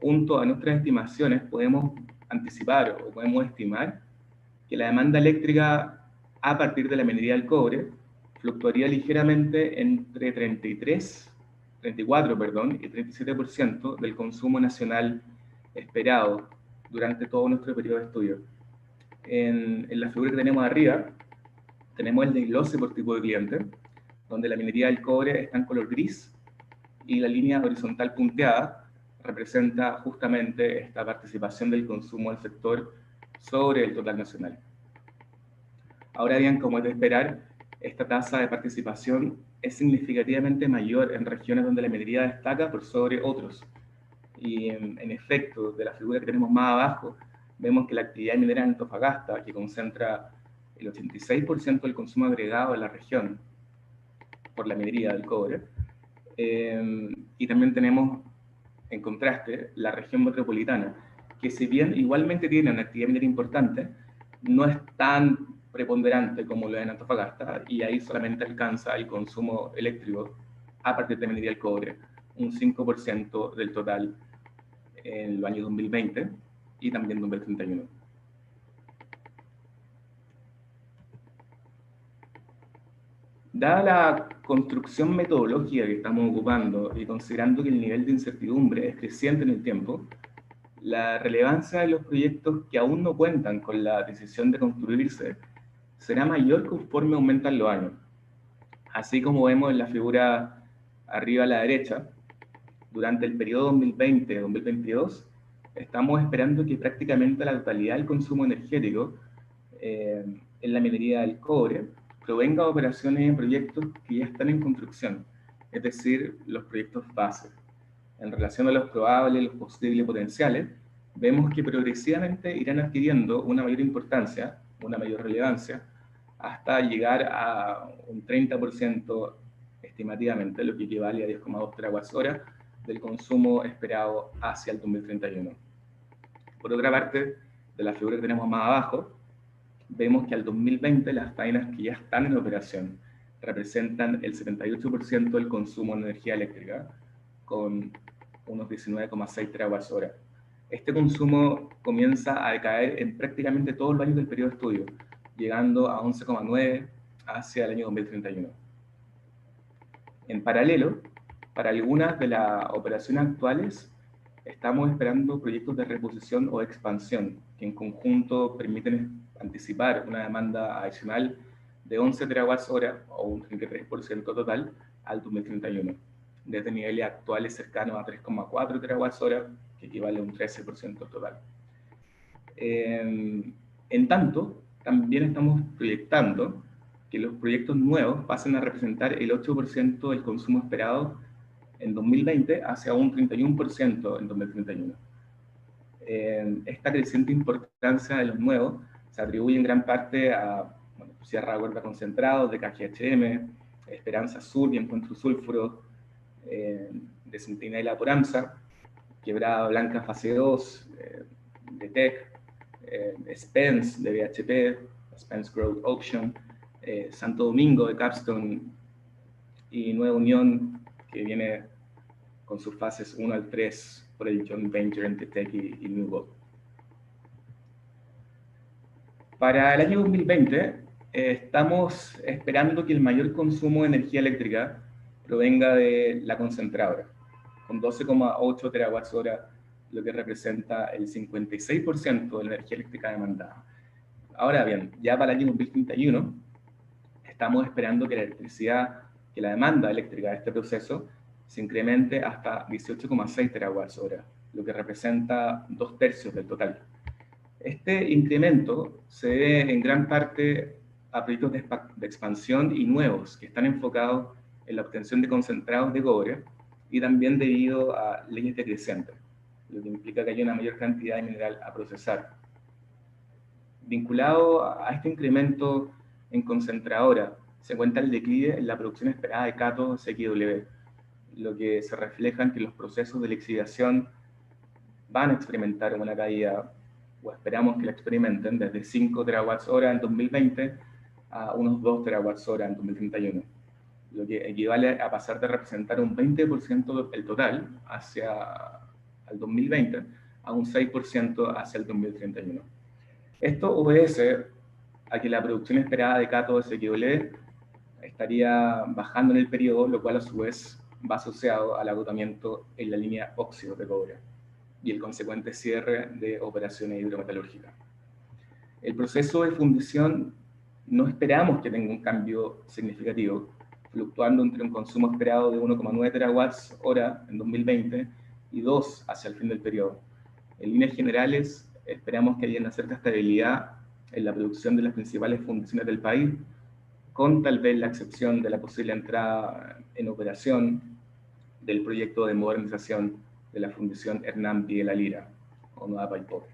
junto a nuestras estimaciones, podemos anticipar o podemos estimar que la demanda eléctrica a partir de la minería del cobre fluctuaría ligeramente entre 34, perdón, y 37% del consumo nacional esperado durante todo nuestro periodo de estudio. En la figura que tenemos arriba, tenemos el desglose por tipo de cliente, donde la minería del cobre está en color gris y la línea horizontal punteada representa justamente esta participación del consumo del sector sobre el total nacional. Ahora bien, como es de esperar, esta tasa de participación es significativamente mayor en regiones donde la minería destaca por sobre otros. Y en efecto, de la figura que tenemos más abajo, vemos que la actividad minera en Antofagasta, que concentra el 86% del consumo agregado de la región por la minería del cobre, y también tenemos, en contraste, la región metropolitana, que si bien igualmente tiene una actividad minera importante, no es tan preponderante como lo es en Antofagasta, y ahí solamente alcanza el consumo eléctrico a partir de minería del cobre, un 5% del total en el año 2020 y también 2031. Dada la construcción metodológica que estamos ocupando y considerando que el nivel de incertidumbre es creciente en el tiempo, la relevancia de los proyectos que aún no cuentan con la decisión de construirse será mayor conforme aumentan los años. Así como vemos en la figura arriba a la derecha, durante el periodo 2020-2022, estamos esperando que prácticamente la totalidad del consumo energético en la minería del cobre provenga de operaciones en proyectos que ya están en construcción, es decir, los proyectos base. En relación a los probables, los posibles potenciales, vemos que progresivamente irán adquiriendo una mayor importancia, una mayor relevancia, hasta llegar a un 30% estimativamente, lo que equivale a 10,2 terawatt-hora del consumo esperado hacia el 2031. Por otra parte, de la figura que tenemos más abajo, vemos que al 2020 las faenas que ya están en operación representan el 78% del consumo de energía eléctrica, con unos 19,6 terawatt-hora. Este consumo comienza a decaer en prácticamente todos los años del periodo de estudio, llegando a 11,9 hacia el año 2031. En paralelo, para algunas de las operaciones actuales, estamos esperando proyectos de reposición o expansión, que en conjunto permiten anticipar una demanda adicional de 11 terawatts-hora o un 33% total al 2031, desde niveles actuales cercanos a 3,4 terawatts-hora, que equivale a un 13% total. En tanto, también estamos proyectando que los proyectos nuevos pasen a representar el 8% del consumo esperado en 2020 hacia un 31% en 2031. Esta creciente importancia de los nuevos se atribuye en gran parte a Sierra Gorda Concentrados, de KGHM, Esperanza Sur y Encuentro Sulfuro, de Centinela Toranza, Quebrada Blanca Fase 2, de TEC, Spence de BHP, Spence Growth Option, Santo Domingo de Capstone y Nueva Unión, que viene con sus fases 1 al 3 por el joint venture entre TEC y New Gold. Para el año 2020, estamos esperando que el mayor consumo de energía eléctrica provenga de la concentradora, con 12,8 terawatts-hora, lo que representa el 56% de la energía eléctrica demandada. Ahora bien, ya para el año 2031, estamos esperando que la electricidad, que la demanda eléctrica de este proceso se incremente hasta 18,6 terawatts-hora, lo que representa 2/3 del total. Este incremento se debe en gran parte a proyectos de expansión y nuevos que están enfocados en la obtención de concentrados de cobre y también debido a leyes decrecientes, lo que implica que haya una mayor cantidad de mineral a procesar. Vinculado a este incremento en concentradora se cuenta el declive en la producción esperada de cátodo XW, lo que se refleja en que los procesos de lixiviación van a experimentar una caída, o esperamos que la experimenten, desde 5 TWh en 2020 a unos 2 TWh en 2031, lo que equivale a pasar de representar un 20% del total hacia el 2020 a un 6% hacia el 2031. Esto obedece a que la producción esperada de cátodo XW estaría bajando en el periodo, lo cual a su vez va asociado al agotamiento en la línea óxido de cobre y el consecuente cierre de operaciones hidrometalúrgicas. El proceso de fundición no esperamos que tenga un cambio significativo, fluctuando entre un consumo esperado de 1,9 TWh en 2020 y 2 hacia el fin del periodo. En líneas generales, esperamos que haya una cierta estabilidad en la producción de las principales fundiciones del país, con tal vez la excepción de la posible entrada en operación del proyecto de modernización de la fundición Hernán Pie La Lira, o Nueva Paipote.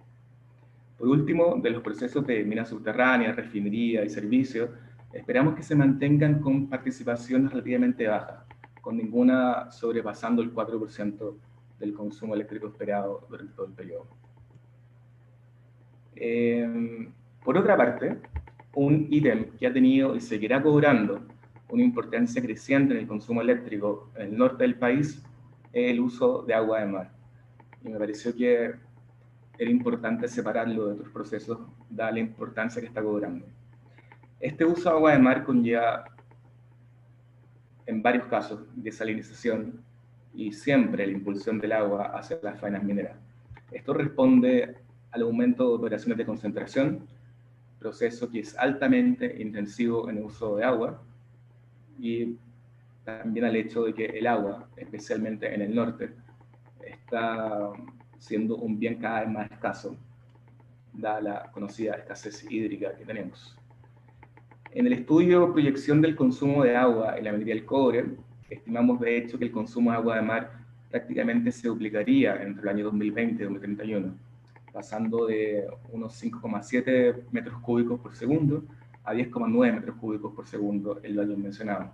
Por último, de los procesos de minas subterráneas, refinería y servicios, esperamos que se mantengan con participaciones relativamente bajas, con ninguna sobrepasando el 4% del consumo eléctrico esperado durante todo el periodo. Por otra parte, un ítem que ha tenido y seguirá cobrando una importancia creciente en el consumo eléctrico en el norte del país es el uso de agua de mar. Y me pareció que era importante separarlo de otros procesos, dada la importancia que está cobrando. Este uso de agua de mar conlleva, en varios casos, desalinización y siempre la impulsión del agua hacia las faenas mineras. Esto responde al aumento de operaciones de concentración, proceso que es altamente intensivo en el uso de agua, y también al hecho de que el agua, especialmente en el norte, está siendo un bien cada vez más escaso, dada la conocida escasez hídrica que tenemos. En el estudio Proyección del consumo de agua en la minería del cobre, estimamos de hecho que el consumo de agua de mar prácticamente se duplicaría entre el año 2020 y 2031, pasando de unos 5,7 metros cúbicos por segundo a 10,9 metros cúbicos por segundo en los años mencionados.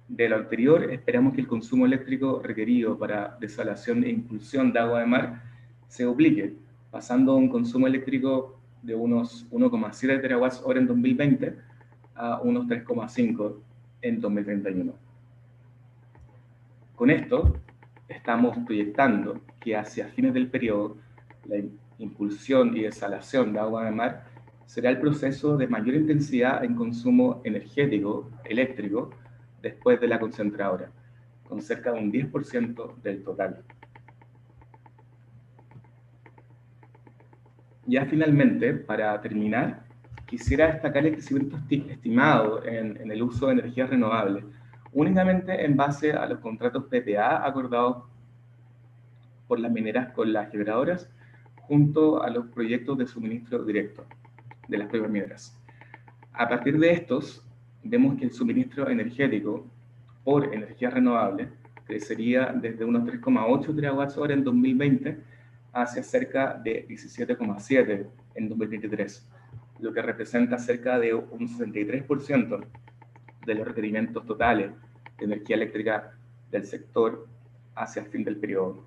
De lo anterior, esperamos que el consumo eléctrico requerido para desalación e impulsión de agua de mar se duplique, pasando a un consumo eléctrico de unos 1,7 TWh en 2020 a unos 3,5 en 2031. Con esto, estamos proyectando que hacia fines del periodo, la impulsión y desalación de agua de mar será el proceso de mayor intensidad en consumo energético eléctrico después de la concentradora, con cerca de un 10% del total. Ya finalmente, para terminar, quisiera destacar el crecimiento estimado en el uso de energías renovables, únicamente en base a los contratos PPA acordados por las mineras con las generadoras, junto a los proyectos de suministro directo de las propias mineras. A partir de estos, vemos que el suministro energético por energías renovables crecería desde unos 3,8 TWh en 2020 hacia cerca de 17,7 en 2023, lo que representa cerca de un 63% de los requerimientos totales de energía eléctrica del sector hacia el fin del periodo.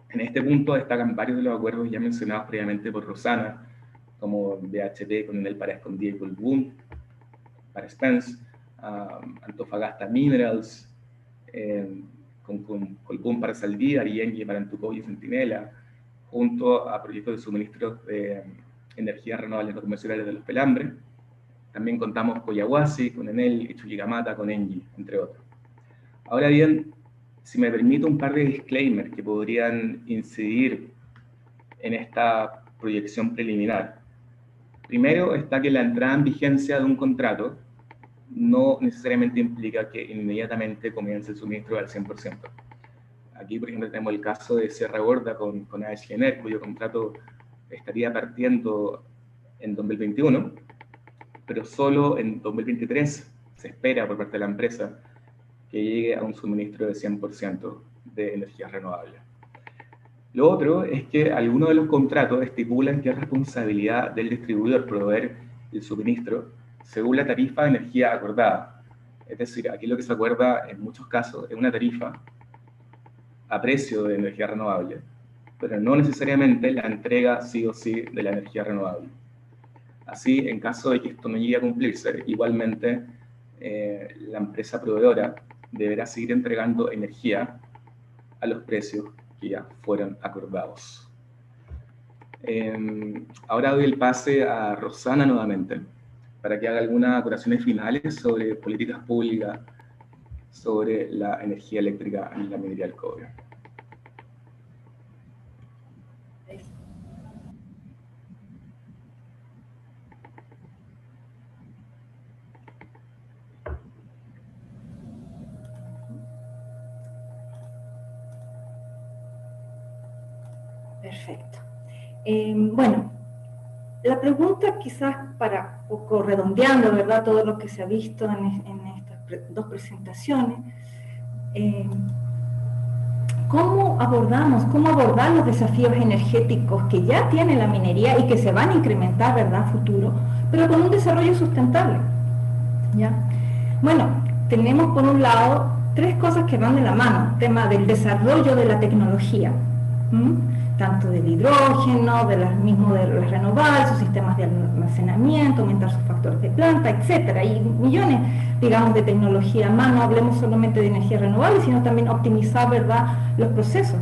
En este punto destacan varios de los acuerdos ya mencionados previamente por Rosana, como BHP con Enel para Escondida y Colbún, para Spence, Antofagasta Minerals, con Colbún para Saldívar y Engie para Antucoya y Centinela, junto a proyectos de suministro de energías renovables no convencionales de los Pelambres. También contamos con Yaguasi, con Enel y Chuquicamata, con Engie, entre otros. Ahora bien, si me permite un par de disclaimers que podrían incidir en esta proyección preliminar. Primero está que la entrada en vigencia de un contrato no necesariamente implica que inmediatamente comience el suministro al 100%. Aquí, por ejemplo, tenemos el caso de Sierra Gorda con AES-Gener, cuyo contrato estaría partiendo en 2021, pero solo en 2023 se espera por parte de la empresa que llegue a un suministro de 100% de energías renovables. Lo otro es que algunos de los contratos estipulan que es responsabilidad del distribuidor proveer el suministro según la tarifa de energía acordada. Es decir, aquí lo que se acuerda en muchos casos es una tarifa a precio de energía renovable, pero no necesariamente la entrega sí o sí de la energía renovable. Así, en caso de que esto no llegue a cumplirse, igualmente la empresa proveedora deberá seguir entregando energía a los precios que ya fueron acordados. Ahora doy el pase a Rosana nuevamente, para que haga algunas acotaciones finales sobre políticas públicas sobre la energía eléctrica en la minería del cobre. Perfecto. Bueno, la pregunta quizás para poco redondeando, ¿verdad? Todo lo que se ha visto en estas dos presentaciones, ¿cómo abordar los desafíos energéticos que ya tiene la minería y que se van a incrementar, ¿verdad?, a futuro, pero con un desarrollo sustentable? ¿Ya? Bueno, tenemos por un lado tres cosas que van de la mano: el tema del desarrollo de la tecnología, tanto del hidrógeno, de las renovables, sus sistemas de almacenamiento, aumentar sus factores de planta, etcétera. Hay millones, digamos, de tecnología más. No hablemos solamente de energía renovable, sino también optimizar, ¿verdad?, los procesos.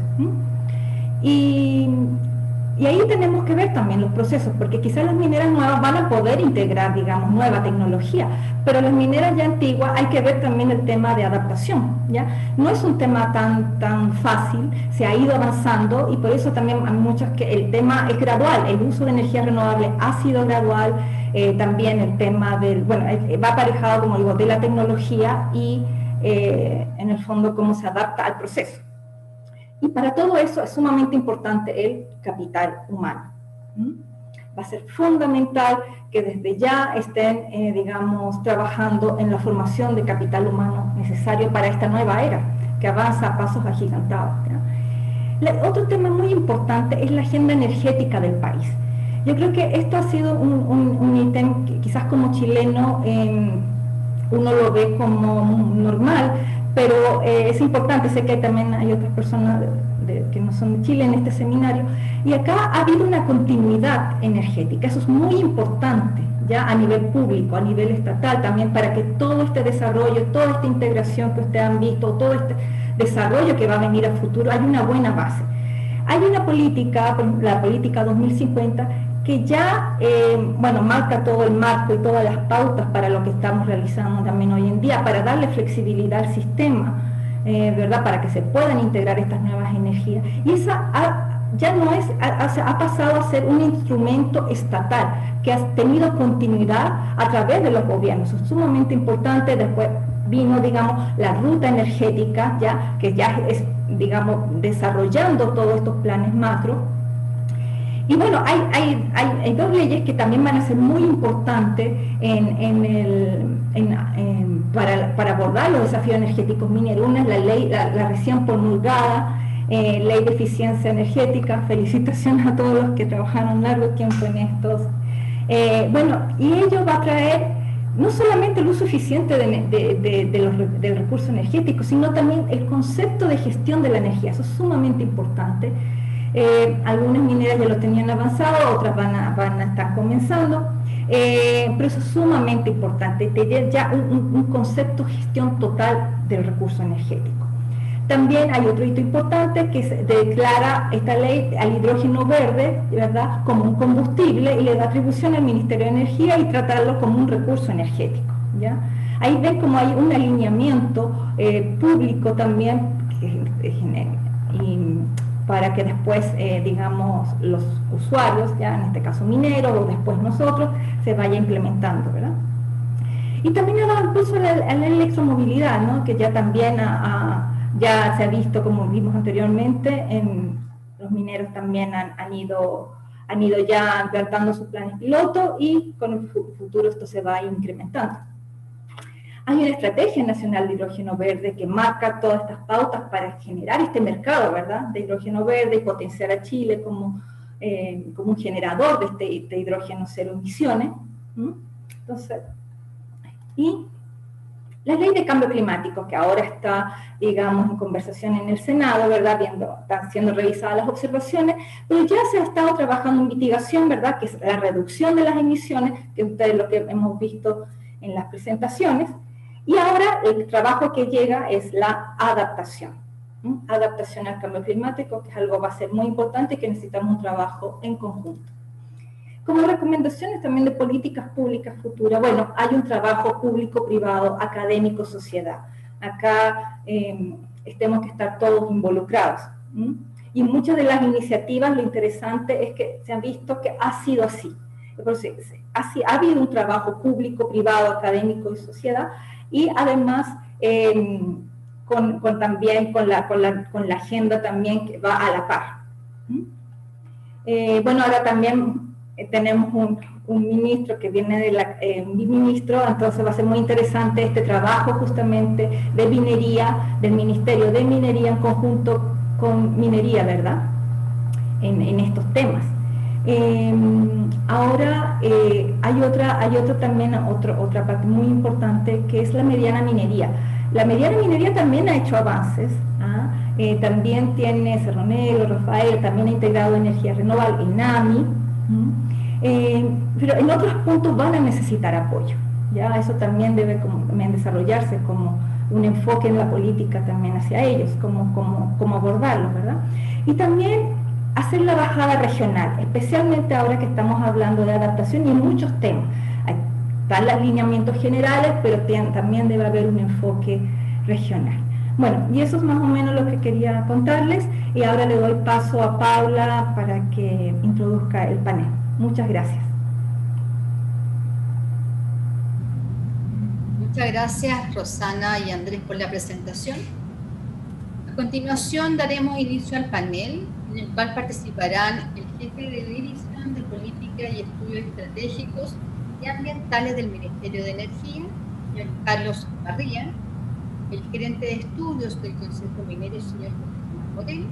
Y ahí tenemos que ver también los procesos, porque quizás las mineras nuevas van a poder integrar, digamos, nueva tecnología, pero las mineras ya antiguas hay que ver también el tema de adaptación, ¿ya? No es un tema tan fácil, se ha ido avanzando, y por eso también hay muchos que el tema es gradual. El uso de energía renovable ha sido gradual, también el tema del, bueno, va aparejado, como digo, de la tecnología y en el fondo cómo se adapta al proceso. Y para todo eso es sumamente importante el capital humano. Va a ser fundamental que desde ya estén, digamos, trabajando en la formación de capital humano necesario para esta nueva era, que avanza a pasos agigantados. Otro tema muy importante es la agenda energética del país. Yo creo que esto ha sido un ítem que quizás como chileno uno lo ve como normal, pero es importante. Sé que también hay otras personas que no son de Chile en este seminario, y acá ha habido una continuidad energética. Eso es muy importante, ya a nivel público, a nivel estatal también, para que todo este desarrollo, toda esta integración que ustedes han visto, todo este desarrollo que va a venir a futuro, hay una buena base. Hay una política, la política 2050, que ya, bueno, marca todo el marco y todas las pautas para lo que estamos realizando también hoy en día, para darle flexibilidad al sistema, ¿verdad?, para que se puedan integrar estas nuevas energías. Y esa ya no es, ha pasado a ser un instrumento estatal, que ha tenido continuidad a través de los gobiernos. Es sumamente importante. Después vino, digamos, la ruta energética, ya, que ya es, digamos, desarrollando todos estos planes macro. Y bueno, hay dos leyes que también van a ser muy importantes para abordar los desafíos energéticos mineros. Una es la ley, la recién promulgada Ley de Eficiencia Energética. Felicitaciones a todos los que trabajaron largo tiempo en estos. Bueno, y ello va a traer no solamente el uso eficiente del recurso energético, sino también el concepto de gestión de la energía. Eso es sumamente importante. Algunas mineras ya lo tenían avanzado, otras van a estar comenzando, pero eso es sumamente importante, tener ya un concepto de gestión total del recurso energético. También hay otro hito importante que declara esta ley al hidrógeno verde, ¿verdad?, como un combustible, y le da atribución al Ministerio de Energía y tratarlo como un recurso energético, ¿ya? Ahí ven como hay un alineamiento público también para que después, digamos, los usuarios, ya en este caso mineros, o después nosotros, se vaya implementando, ¿verdad? Y también ha dado impulso a la electromovilidad, ¿no?, que ya también ya se ha visto, como vimos anteriormente, los mineros también han ido ya implantando sus planes piloto, y con el futuro esto se va incrementando. Hay una estrategia nacional de hidrógeno verde que marca todas estas pautas para generar este mercado, ¿verdad?, de hidrógeno verde, y potenciar a Chile como un generador de hidrógeno cero emisiones. Entonces, Y la ley de cambio climático, que ahora está, digamos, en conversación en el Senado, ¿verdad? Están siendo revisadas las observaciones, pero ya se ha estado trabajando en mitigación, ¿verdad? Que es la reducción de las emisiones, que ustedes lo que hemos visto en las presentaciones, y ahora el trabajo que llega es la adaptación. Adaptación al cambio climático, que es algo va a ser muy importante y que necesitamos un trabajo en conjunto. Como recomendaciones también de políticas públicas futuras, bueno, hay un trabajo público-privado, académico, sociedad. Acá tenemos que estar todos involucrados. Y muchas de las iniciativas, lo interesante es que se han visto que ha sido así. Entonces, ha habido un trabajo público, privado, académico y sociedad, y además también con la agenda también que va a la par. Bueno, ahora también tenemos un ministro que viene de ministro, entonces va a ser muy interesante este trabajo justamente de minería, del Ministerio de Minería en conjunto con Minería, ¿verdad? En estos temas. Ahora hay otra parte muy importante que es la mediana minería. La mediana minería también ha hecho avances, también tiene Cerro Negro, Rafael, también ha integrado energía renovable, INAMI, pero en otros puntos van a necesitar apoyo. ¿Ya? Eso también debe también desarrollarse como un enfoque en la política también hacia ellos, cómo abordarlos, ¿verdad? Y también hacer la bajada regional, especialmente ahora que estamos hablando de adaptación y en muchos temas. Están los lineamientos generales, pero también debe haber un enfoque regional. Bueno, y eso es más o menos lo que quería contarles, y ahora le doy paso a Paula para que introduzca el panel. Muchas gracias. Muchas gracias, Rosana y Andrés, por la presentación. A continuación daremos inicio al panel, en el cual participarán el jefe de División de Política y Estudios Estratégicos y Ambientales del Ministerio de Energía, señor Carlos Barría, el gerente de estudios del Consejo Minero, señor José Morel,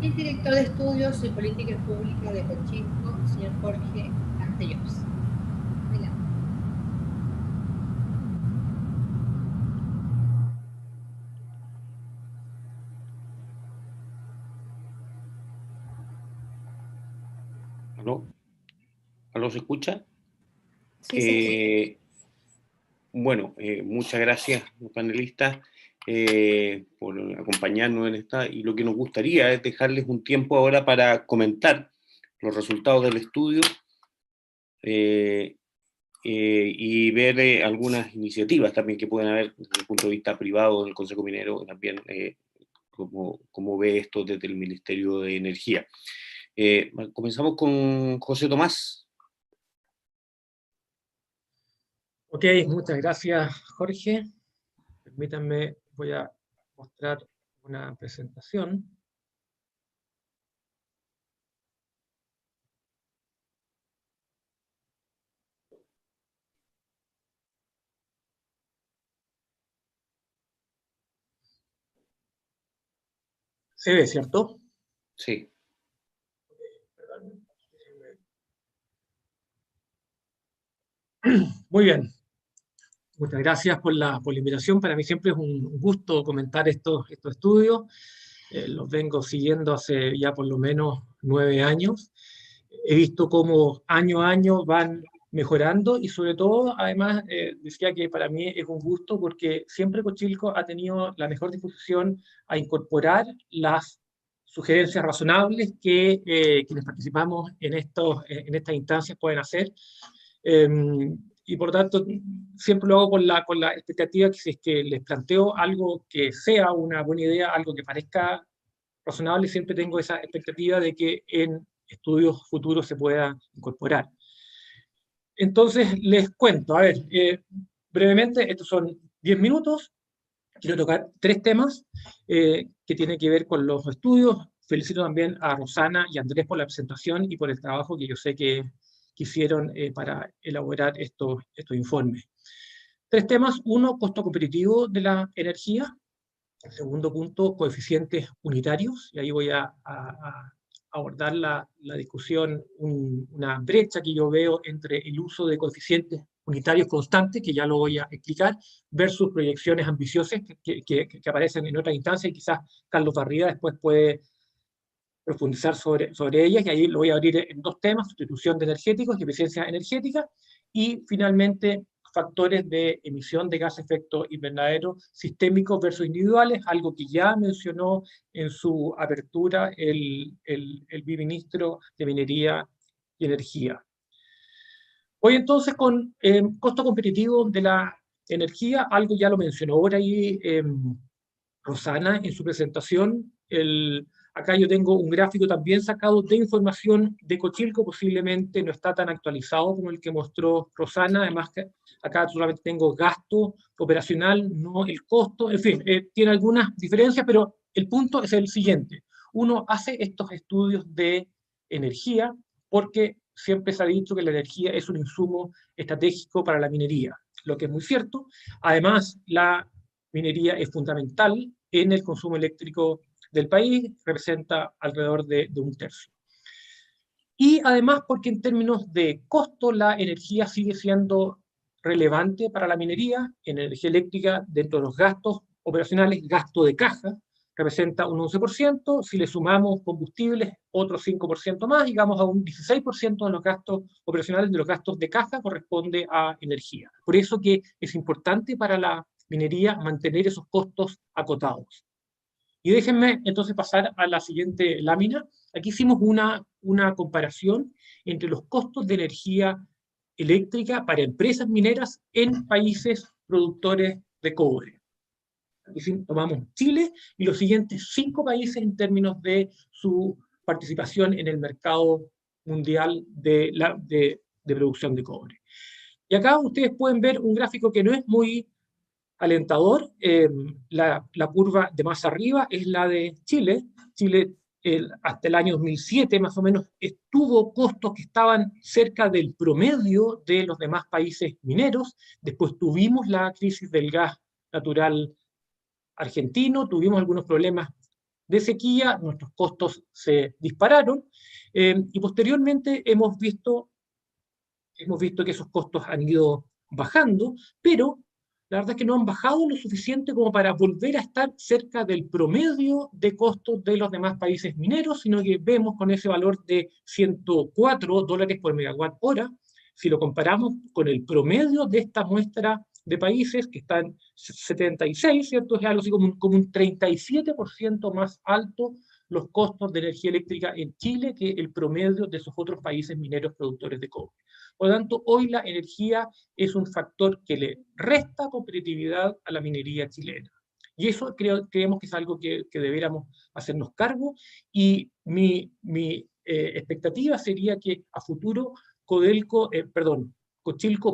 y el director de estudios y políticas públicas de Codelco, señor Jorge Castellós. ¿Aló? ¿Aló, se escucha? Sí. Bueno, muchas gracias, panelistas, por acompañarnos en esta, y lo que nos gustaría es dejarles un tiempo ahora para comentar los resultados del estudio y ver algunas iniciativas también que pueden haber desde el punto de vista privado del Consejo Minero, también cómo ve esto desde el Ministerio de Energía. Comenzamos con José Tomás. Ok, muchas gracias, Jorge. Permítanme, voy a mostrar una presentación. ¿Se ve, cierto? Sí. Muy bien. Muchas gracias por la invitación. Para mí siempre es un gusto comentar estos estudios. Los vengo siguiendo hace ya por lo menos 9 años. He visto cómo año a año van mejorando y sobre todo, además, decía que para mí es un gusto porque siempre Codelco ha tenido la mejor disposición a incorporar las sugerencias razonables que quienes participamos en estas instancias pueden hacer. Y por tanto, siempre lo hago con la expectativa que si es que les planteo algo que sea una buena idea, algo que parezca razonable, siempre tengo esa expectativa de que en estudios futuros se pueda incorporar. Entonces, les cuento, a ver, brevemente, estos son 10 minutos, quiero tocar 3 temas que tienen que ver con los estudios. Felicito también a Rosana y a Andrés por la presentación y por el trabajo que yo sé que hicieron para elaborar estos informes. 3 temas: 1, costo competitivo de la energía. El segundo punto, coeficientes unitarios, y ahí voy a abordar la discusión, una brecha que yo veo entre el uso de coeficientes unitarios constantes, que ya lo voy a explicar, versus proyecciones ambiciosas que aparecen en otra instancia, y quizás Carlos Barrida después puede profundizar sobre ellas, y ahí lo voy a abrir en dos temas: sustitución de energéticos y eficiencia energética, y finalmente factores de emisión de gas efecto invernadero sistémicos versus individuales, algo que ya mencionó en su apertura el viceministro de Minería y Energía. Voy entonces con costo competitivo de la energía, algo ya lo mencionó ahora ahí Rosana en su presentación. Acá yo tengo un gráfico también sacado de información de Cochilco, posiblemente no está tan actualizado como el que mostró Rosana, además que acá solamente tengo gasto operacional, no el costo, en fin, tiene algunas diferencias, pero el punto es el siguiente: uno hace estos estudios de energía porque siempre se ha dicho que la energía es un insumo estratégico para la minería, lo que es muy cierto. Además, la minería es fundamental en el consumo eléctrico del país, representa alrededor de un tercio. Y además porque en términos de costo la energía sigue siendo relevante para la minería. En energía eléctrica, dentro de los gastos operacionales, gasto de caja representa un 11%, si le sumamos combustibles, otro 5% más, llegamos a un 16% de los gastos operacionales, de los gastos de caja corresponde a energía. Por eso que es importante para la minería mantener esos costos acotados. Y déjenme entonces pasar a la siguiente lámina. Aquí hicimos una comparación entre los costos de energía eléctrica para empresas mineras en países productores de cobre. Aquí tomamos Chile y los siguientes 5 países en términos de su participación en el mercado mundial de producción de cobre. Y acá ustedes pueden ver un gráfico que no es muy alentador. La curva de más arriba es la de Chile. Chile hasta el año 2007 más o menos tuvo costos que estaban cerca del promedio de los demás países mineros. Después tuvimos la crisis del gas natural argentino, tuvimos algunos problemas de sequía, nuestros costos se dispararon, y posteriormente hemos visto que esos costos han ido bajando, pero la verdad es que no han bajado lo suficiente como para volver a estar cerca del promedio de costos de los demás países mineros, sino que vemos con ese valor de $104 por megawatt hora. Si lo comparamos con el promedio de esta muestra de países, que están 76, ¿cierto? Es algo así como un 37% más alto los costos de energía eléctrica en Chile que el promedio de esos otros países mineros productores de cobre. Por lo tanto, hoy la energía es un factor que le resta competitividad a la minería chilena. Y eso creemos que es algo que deberíamos hacernos cargo, y mi expectativa sería que a futuro Cochilco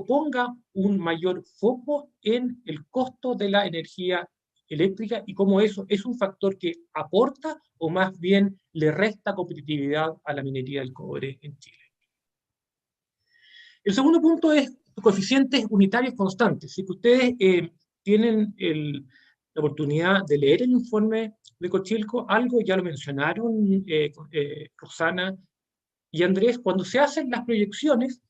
ponga un mayor foco en el costo de la energía eléctrica y cómo eso es un factor que aporta o más bien le resta competitividad a la minería del cobre en Chile. El segundo punto es coeficientes unitarios constantes. Si ustedes tienen la oportunidad de leer el informe de Cochilco, algo ya lo mencionaron Rosana y Andrés: cuando se hacen las proyecciones,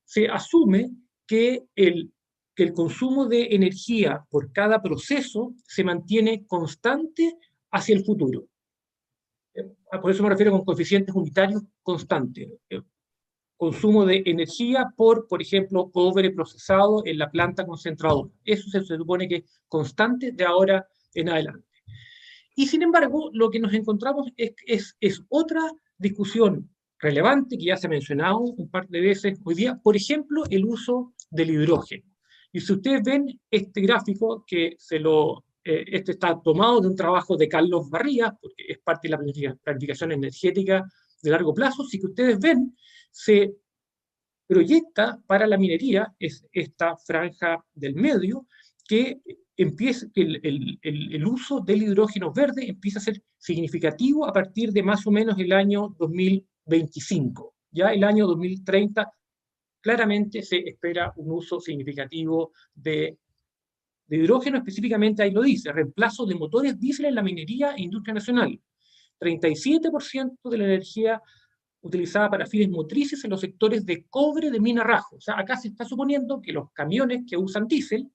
se asume que el consumo de energía por cada proceso se mantiene constante hacia el futuro. Por eso me refiero con coeficientes unitarios constantes. Consumo de energía por ejemplo, cobre procesado en la planta concentradora. Eso se supone que es constante de ahora en adelante. Y sin embargo, lo que nos encontramos es otra discusión relevante que ya se ha mencionado un par de veces hoy día, por ejemplo, el uso del hidrógeno. Y si ustedes ven este gráfico, que este está tomado de un trabajo de Carlos Barrida, porque es parte de la planificación energética de largo plazo, si que ustedes ven, se proyecta para la minería, es esta franja del medio, que el uso del hidrógeno verde empieza a ser significativo a partir de más o menos el año 2025. Ya el año 2030 claramente se espera un uso significativo de hidrógeno, específicamente ahí lo dice: reemplazo de motores diésel en la minería e industria nacional. 37% de la energía utilizada para fines motrices en los sectores de cobre de mina Rajo. O sea, acá se está suponiendo que los camiones que usan diésel,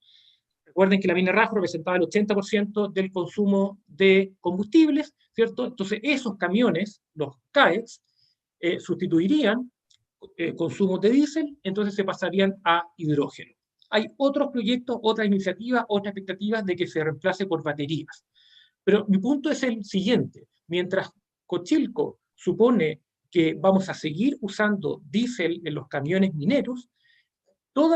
recuerden que la mina Rajo representaba el 80% del consumo de combustibles, ¿cierto? Entonces, esos camiones, los CAEX, sustituirían consumos de diésel, entonces se pasarían a hidrógeno. Hay otros proyectos, otras iniciativas, otras expectativas de que se reemplace por baterías. Pero mi punto es el siguiente: mientras Cochilco supone que vamos a seguir usando diésel en los camiones mineros,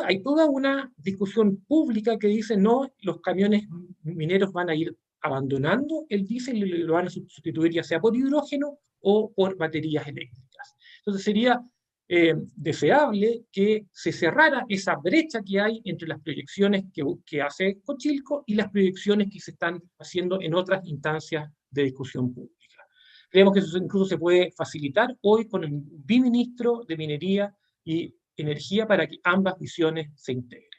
hay toda una discusión pública que dice no, los camiones mineros van a ir abandonando el diésel y lo van a sustituir ya sea por hidrógeno o por baterías eléctricas. Entonces sería deseable que se cerrara esa brecha que hay entre las proyecciones que hace Cochilco y las proyecciones que se están haciendo en otras instancias de discusión pública. Creemos que eso incluso se puede facilitar hoy con el biministro de Minería y Energía para que ambas visiones se integren.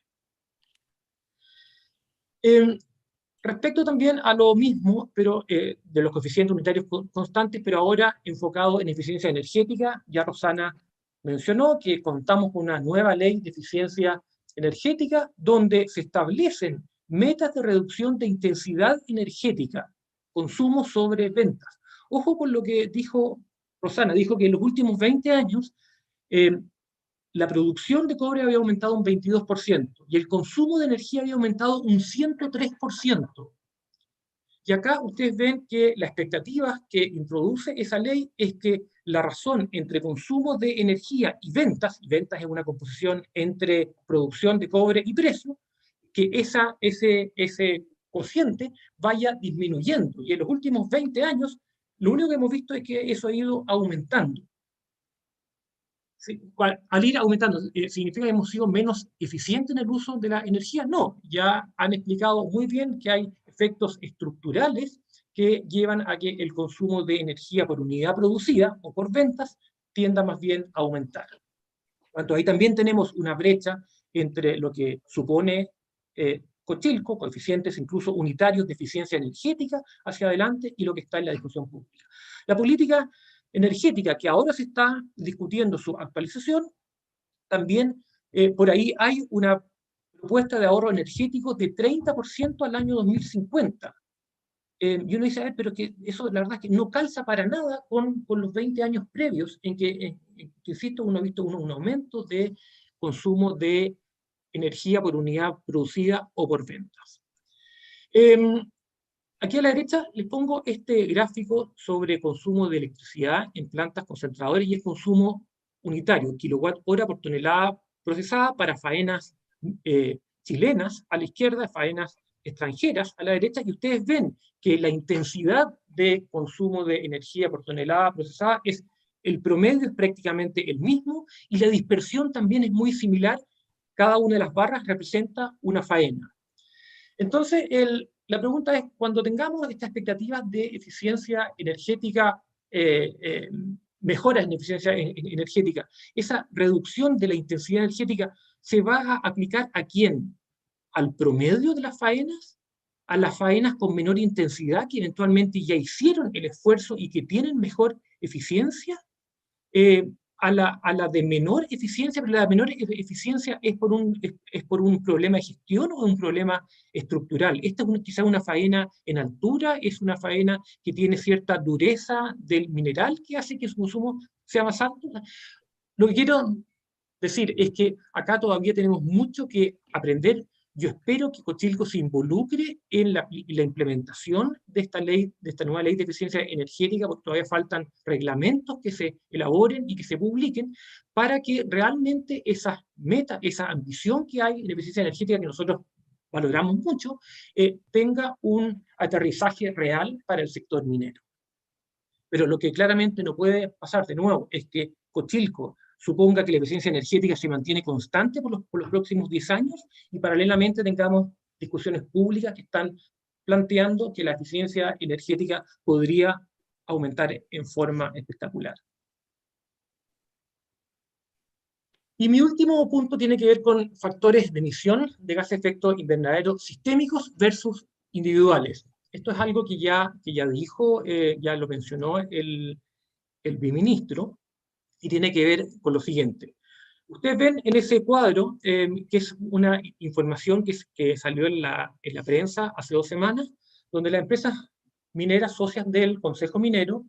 Respecto también a lo mismo, pero de los coeficientes unitarios constantes, pero ahora enfocado en eficiencia energética, ya Rosana mencionó que contamos con una nueva ley de eficiencia energética donde se establecen metas de reducción de intensidad energética, consumo sobre ventas. Ojo con lo que dijo Rosana, dijo que en los últimos 20 años la producción de cobre había aumentado un 22% y el consumo de energía había aumentado un 103%. Y acá ustedes ven que la expectativa que introduce esa ley es que la razón entre consumo de energía y ventas es una composición entre producción de cobre y precio, que ese cociente vaya disminuyendo. Y en los últimos 20 años, lo único que hemos visto es que eso ha ido aumentando. Al ir aumentando, ¿significa que hemos sido menos eficientes en el uso de la energía? No, ya han explicado muy bien que hay efectos estructurales que llevan a que el consumo de energía por unidad producida o por ventas tienda más bien a aumentar. Por tanto, ahí también tenemos una brecha entre lo que supone Cochilco, coeficientes incluso unitarios de eficiencia energética hacia adelante, y lo que está en la discusión pública. La política energética, que ahora se está discutiendo su actualización, también por ahí hay una propuesta de ahorro energético de 30% al año 2050. Y uno dice, a ver, pero que eso la verdad es que no calza para nada con los 20 años previos en que, insisto, uno ha visto un aumento de consumo de energía por unidad producida o por ventas. Aquí a la derecha les pongo este gráfico sobre consumo de electricidad en plantas concentradoras y el consumo unitario, kilowatt hora por tonelada procesada para faenas chilenas a la izquierda, faenas extranjeras a la derecha, y ustedes ven que la intensidad de consumo de energía por tonelada procesada el promedio es prácticamente el mismo, y la dispersión también es muy similar. Cada una de las barras representa una faena. Entonces, la pregunta es, cuando tengamos esta expectativa de eficiencia energética, mejoras en eficiencia energética, esa reducción de la intensidad energética, ¿se va a aplicar a quién? ¿Al promedio de las faenas? ¿A las faenas con menor intensidad que eventualmente ya hicieron el esfuerzo y que tienen mejor eficiencia? A la de menor eficiencia, pero la menor eficiencia es por un problema de gestión o un problema estructural. Esta es quizá una faena en altura, es una faena que tiene cierta dureza del mineral que hace que su consumo sea más alto. Lo que quiero decir es que acá todavía tenemos mucho que aprender. Yo espero que Cochilco se involucre en la implementación de esta ley, de esta nueva ley de eficiencia energética, porque todavía faltan reglamentos que se elaboren y que se publiquen para que realmente esas metas, esa ambición que hay en eficiencia energética, que nosotros valoramos mucho, tenga un aterrizaje real para el sector minero. Pero lo que claramente no puede pasar de nuevo es que Cochilco suponga que la eficiencia energética se mantiene constante por los próximos 10 años y paralelamente tengamos discusiones públicas que están planteando que la eficiencia energética podría aumentar en forma espectacular. Y mi último punto tiene que ver con factores de emisión de gases de efecto invernadero sistémicos versus individuales. Esto es algo que ya dijo, ya lo mencionó el biministro. y tiene que ver con lo siguiente. Ustedes ven en ese cuadro, que es una información que salió en la prensa hace 2 semanas, donde las empresas mineras socias del Consejo Minero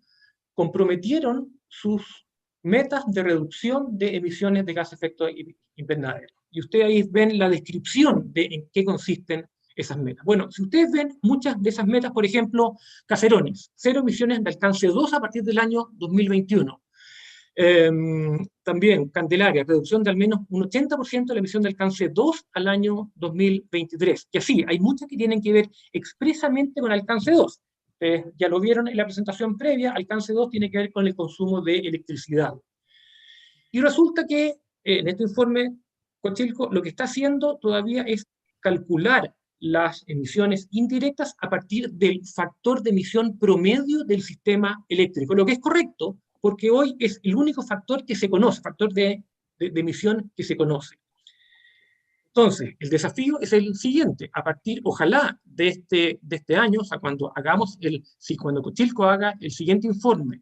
comprometieron sus metas de reducción de emisiones de gases de efecto invernadero. Y ustedes ahí ven la descripción de en qué consisten esas metas. Bueno, si ustedes ven muchas de esas metas, por ejemplo, Caserones, 0 emisiones de alcance 2 a partir del año 2021. También Candelaria, reducción de al menos un 80% de la emisión de alcance 2 al año 2023. Y así, hay muchas que tienen que ver expresamente con alcance 2. Ya lo vieron en la presentación previa, alcance 2 tiene que ver con el consumo de electricidad. Y resulta que en este informe, Cochilco lo que está haciendo todavía es calcular las emisiones indirectas a partir del factor de emisión promedio del sistema eléctrico, lo que es correcto, porque hoy es el único factor que se conoce, factor de emisión que se conoce. Entonces, el desafío es el siguiente, a partir, ojalá, de este año, o sea, cuando Cochilco haga el siguiente informe,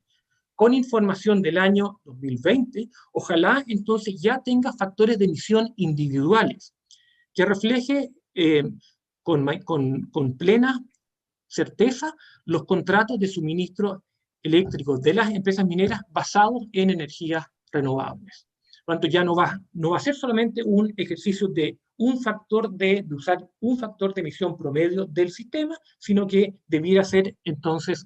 con información del año 2020, ojalá entonces ya tenga factores de emisión individuales, que refleje con plena certeza los contratos de suministro eléctrico de las empresas mineras basados en energías renovables. Por lo tanto, ya no va a ser solamente un ejercicio de usar un factor de emisión promedio del sistema, sino que debiera ser entonces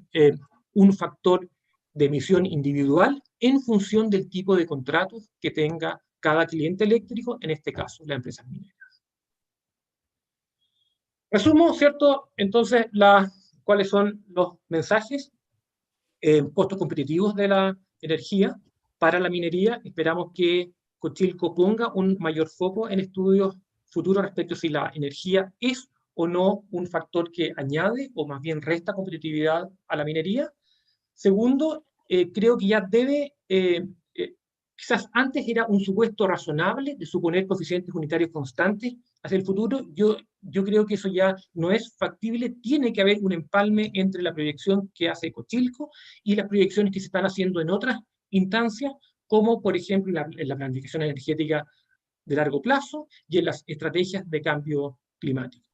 un factor de emisión individual en función del tipo de contratos que tenga cada cliente eléctrico, en este caso, las empresas mineras. Resumo, ¿cierto? Entonces, ¿cuáles son los mensajes? Costos competitivos de la energía para la minería. Esperamos que Cochilco ponga un mayor foco en estudios futuros respecto a si la energía es o no un factor que añade o más bien resta competitividad a la minería. Segundo, creo que ya debe, quizás antes era un supuesto razonable de suponer coeficientes unitarios constantes hacia el futuro. Yo creo que eso ya no es factible. Tiene que haber un empalme entre la proyección que hace Cochilco y las proyecciones que se están haciendo en otras instancias, como por ejemplo en la planificación energética de largo plazo y en las estrategias de cambio climático.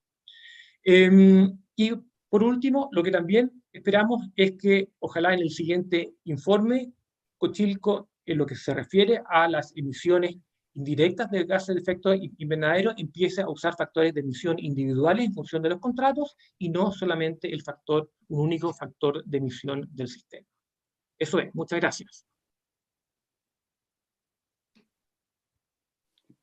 Y por último, lo que también esperamos es que ojalá en el siguiente informe Cochilco, en lo que se refiere a las emisiones indirectas de gases de efecto invernadero, empiece a usar factores de emisión individuales en función de los contratos y no solamente un único factor de emisión del sistema. Eso es. Muchas gracias.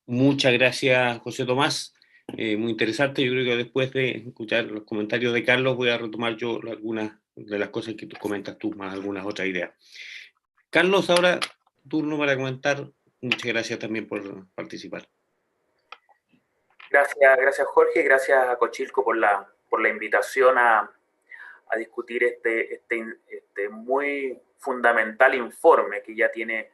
Muchas gracias, José Tomás. Muy interesante. Yo creo que después de escuchar los comentarios de Carlos voy a retomar yo algunas de las cosas que tú comentas tú, más algunas otras ideas. Carlos, ahora turno para comentar. Muchas gracias también por participar. Gracias Jorge, gracias a Cochilco por la invitación a discutir este muy fundamental informe que ya tiene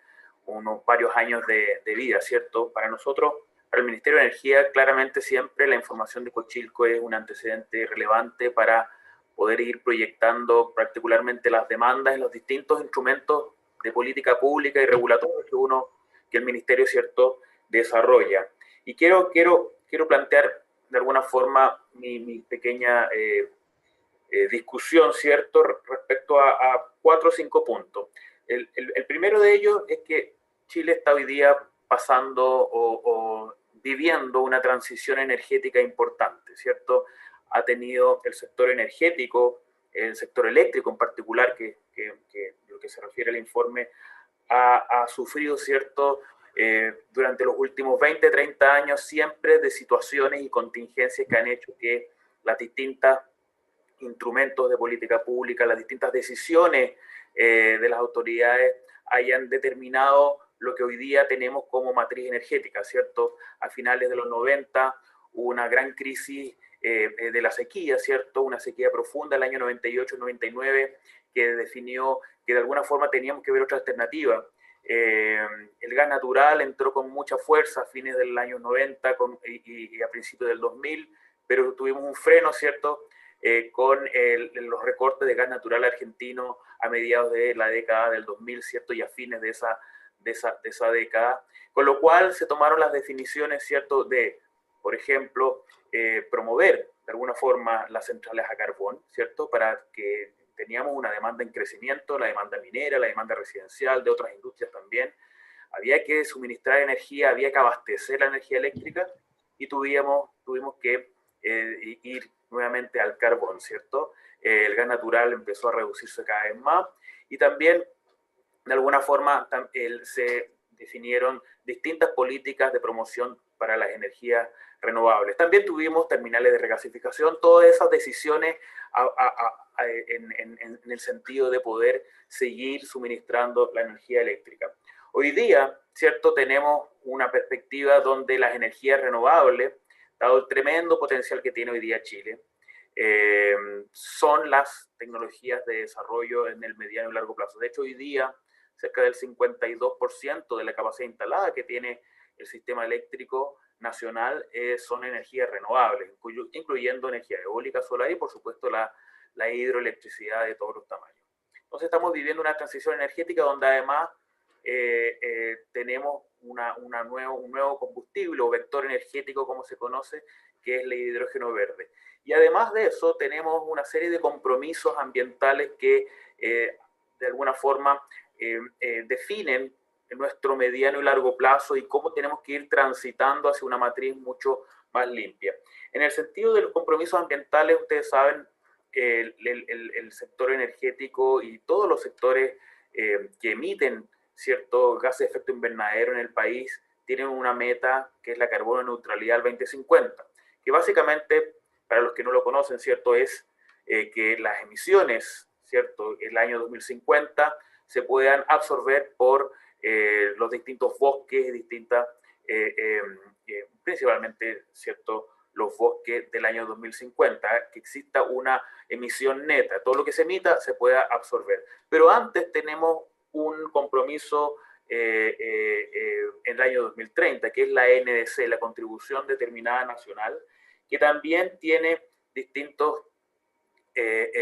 varios años de vida, ¿cierto? Para nosotros, para el Ministerio de Energía, claramente siempre la información de Cochilco es un antecedente relevante para poder ir proyectando particularmente las demandas en los distintos instrumentos de política pública y regulatorios que el Ministerio, ¿cierto?, desarrolla. Y quiero plantear de alguna forma mi pequeña discusión, ¿cierto?, respecto a 4 o 5 puntos. El primero de ellos es que Chile está hoy día pasando o viviendo una transición energética importante, ¿cierto? Ha tenido el sector energético, el sector eléctrico en particular, que lo que se refiere al informe, ha sufrido, ¿cierto?, durante los últimos 20, 30 años siempre de situaciones y contingencias que han hecho que las distintas instrumentos de política pública, las distintas decisiones de las autoridades hayan determinado lo que hoy día tenemos como matriz energética, ¿cierto? A finales de los 90 hubo una gran crisis de la sequía, ¿cierto? Una sequía profunda el año 98-99 que definió que de alguna forma teníamos que ver otra alternativa. El gas natural entró con mucha fuerza a fines del año 90 y a principios del 2000, pero tuvimos un freno, ¿cierto?, con los recortes de gas natural argentino a mediados de la década del 2000, ¿cierto?, y a fines de de esa década, con lo cual se tomaron las definiciones, ¿cierto?, de, por ejemplo, promover de alguna forma las centrales a carbón, ¿cierto?, para que teníamos una demanda en crecimiento, la demanda minera, la demanda residencial, de otras industrias también. Había que suministrar energía, había que abastecer la energía eléctrica y tuvimos que ir nuevamente al carbón, ¿cierto? El gas natural empezó a reducirse cada vez más y también, de alguna forma, se definieron distintas políticas de promoción para las energías renovables. También tuvimos terminales de regasificación, todas esas decisiones en el sentido de poder seguir suministrando la energía eléctrica. Hoy día, ¿cierto?, tenemos una perspectiva donde las energías renovables, dado el tremendo potencial que tiene hoy día Chile, son las tecnologías de desarrollo en el mediano y largo plazo. De hecho, hoy día, cerca del 52% de la capacidad instalada que tiene el sistema eléctrico nacional son energías renovables, incluyendo energía eólica, solar y, por supuesto, la hidroelectricidad de todos los tamaños. Entonces, estamos viviendo una transición energética donde además tenemos un nuevo combustible o vector energético, como se conoce, que es el hidrógeno verde. Y además de eso, tenemos una serie de compromisos ambientales que de alguna forma definen nuestro mediano y largo plazo y cómo tenemos que ir transitando hacia una matriz mucho más limpia. En el sentido de los compromisos ambientales, ustedes saben que el sector energético y todos los sectores que emiten ciertos gases de efecto invernadero en el país tienen una meta que es la carbono neutralidad al 2050, que básicamente, para los que no lo conocen, ¿cierto?, es que las emisiones, ¿cierto?, el año 2050 se puedan absorber por los distintos bosques, principalmente, ¿cierto?, los bosques del año 2050, que exista una emisión neta, todo lo que se emita se pueda absorber. Pero antes tenemos un compromiso en el año 2030, que es la NDC, la Contribución Determinada Nacional, que también tiene distintos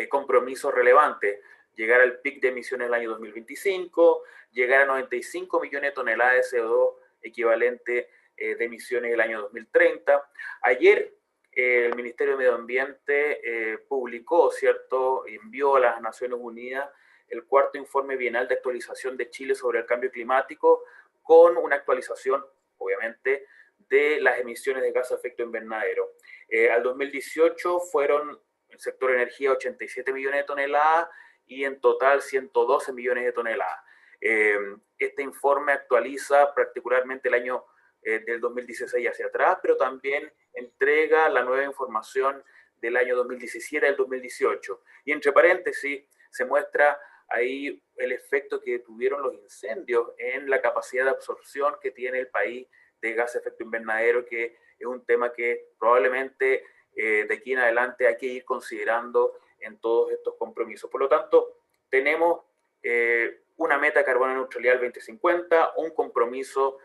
compromisos relevantes. Llegar al pic de emisiones el año 2025, llegar a 95 millones de toneladas de CO2 equivalente de emisiones el año 2030. Ayer el Ministerio de Medio Ambiente publicó, ¿cierto?, envió a las Naciones Unidas el cuarto informe bienal de actualización de Chile sobre el cambio climático, con una actualización, obviamente, de las emisiones de gases de efecto invernadero. Al 2018 fueron, el sector energía, 87 millones de toneladas y en total 112 millones de toneladas. Este informe actualiza particularmente el año del 2016 hacia atrás, pero también entrega la nueva información del año 2017 al 2018. Y entre paréntesis se muestra ahí el efecto que tuvieron los incendios en la capacidad de absorción que tiene el país de gases de efecto invernadero, que es un tema que probablemente de aquí en adelante hay que ir considerando en todos estos compromisos. Por lo tanto, tenemos una meta de carbono neutralidad al 2050, un compromiso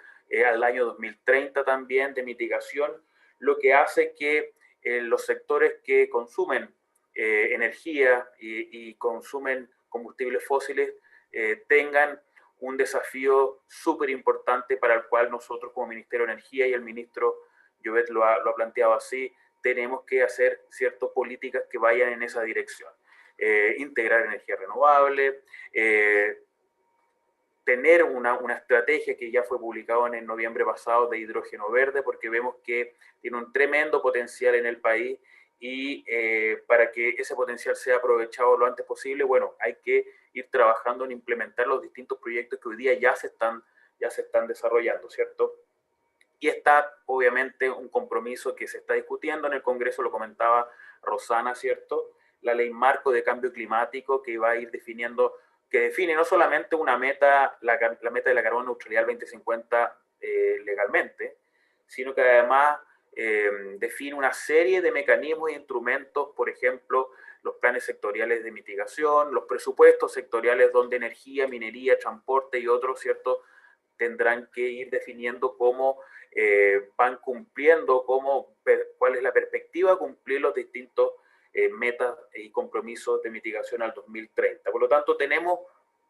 al año 2030 también de mitigación, lo que hace que los sectores que consumen energía y consumen combustibles fósiles tengan un desafío súper importante para el cual nosotros como Ministerio de Energía, y el ministro Llobet lo ha planteado así, tenemos que hacer ciertas políticas que vayan en esa dirección. Integrar energía renovable, tener una estrategia que ya fue publicada en el noviembre pasado de hidrógeno verde, porque vemos que tiene un tremendo potencial en el país y para que ese potencial sea aprovechado lo antes posible, bueno, hay que ir trabajando en implementar los distintos proyectos que hoy día ya se están desarrollando, ¿cierto? Y está, obviamente, un compromiso que se está discutiendo en el Congreso, lo comentaba Rosana, ¿cierto? La ley marco de cambio climático que va a ir definiendo, que define no solamente una meta, la meta de la carbono neutralidad 2050 legalmente, sino que además define una serie de mecanismos e instrumentos, por ejemplo, los planes sectoriales de mitigación, los presupuestos sectoriales donde energía, minería, transporte y otros, ¿cierto?, tendrán que ir definiendo cómo van cumpliendo, cuál es la perspectiva de cumplir los distintos metas y compromisos de mitigación al 2030. Por lo tanto, tenemos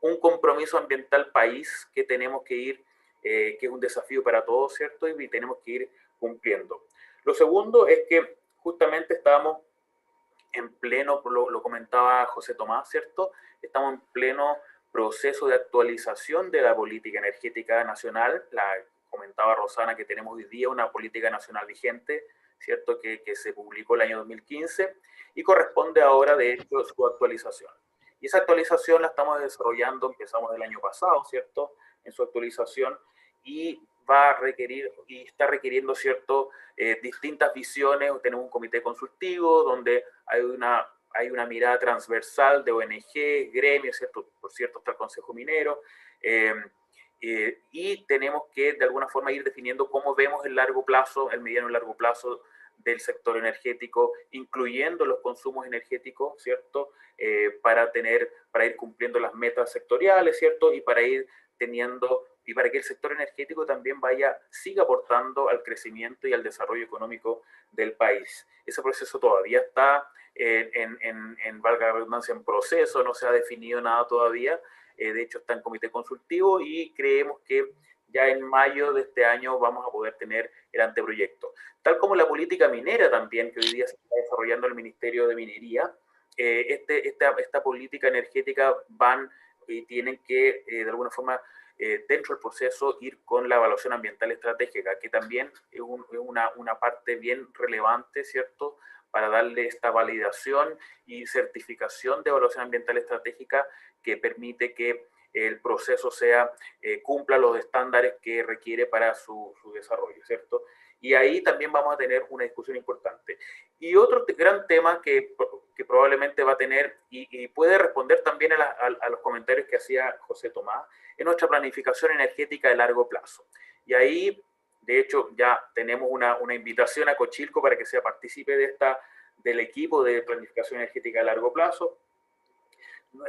un compromiso ambiental país que tenemos que ir, que es un desafío para todos, ¿cierto? Y tenemos que ir cumpliendo. Lo segundo es que justamente estábamos en pleno, lo comentaba José Tomás, ¿cierto? Estamos en pleno proceso de actualización de la política energética nacional. La comentaba Rosana que tenemos hoy día una política nacional vigente, ¿cierto? Que se publicó el año 2015 y corresponde ahora, de hecho, su actualización. Y esa actualización la estamos desarrollando, empezamos el año pasado, ¿cierto? En su actualización y va a requerir y está requiriendo, ¿cierto? Distintas visiones. Tenemos un comité consultivo donde hay una mirada transversal de ONG, gremios, ¿cierto? Por cierto, está el Consejo Minero, y tenemos que de alguna forma ir definiendo cómo vemos el largo plazo, el mediano y largo plazo del sector energético, incluyendo los consumos energéticos, ¿cierto? Para ir cumpliendo las metas sectoriales, ¿cierto? Y para ir teniendo, y para que el sector energético también siga aportando al crecimiento y al desarrollo económico del país. Ese proceso todavía está valga la redundancia, en proceso, no se ha definido nada todavía, de hecho está en comité consultivo y creemos que ya en mayo de este año vamos a poder tener el anteproyecto. Tal como la política minera también, que hoy día se está desarrollando el Ministerio de Minería, esta política energética van y tienen que, de alguna forma, dentro del proceso, ir con la evaluación ambiental estratégica, que también es una parte bien relevante, ¿cierto?, para darle esta validación y certificación de evaluación ambiental estratégica que permite que el proceso cumpla los estándares que requiere para su desarrollo, ¿cierto? Y ahí también vamos a tener una discusión importante. Y otro gran tema que probablemente va a tener, y puede responder también a los comentarios que hacía José Tomás, es nuestra planificación energética de largo plazo. Y ahí, de hecho, ya tenemos una invitación a Cochilco para que sea partícipe del equipo de planificación energética de largo plazo.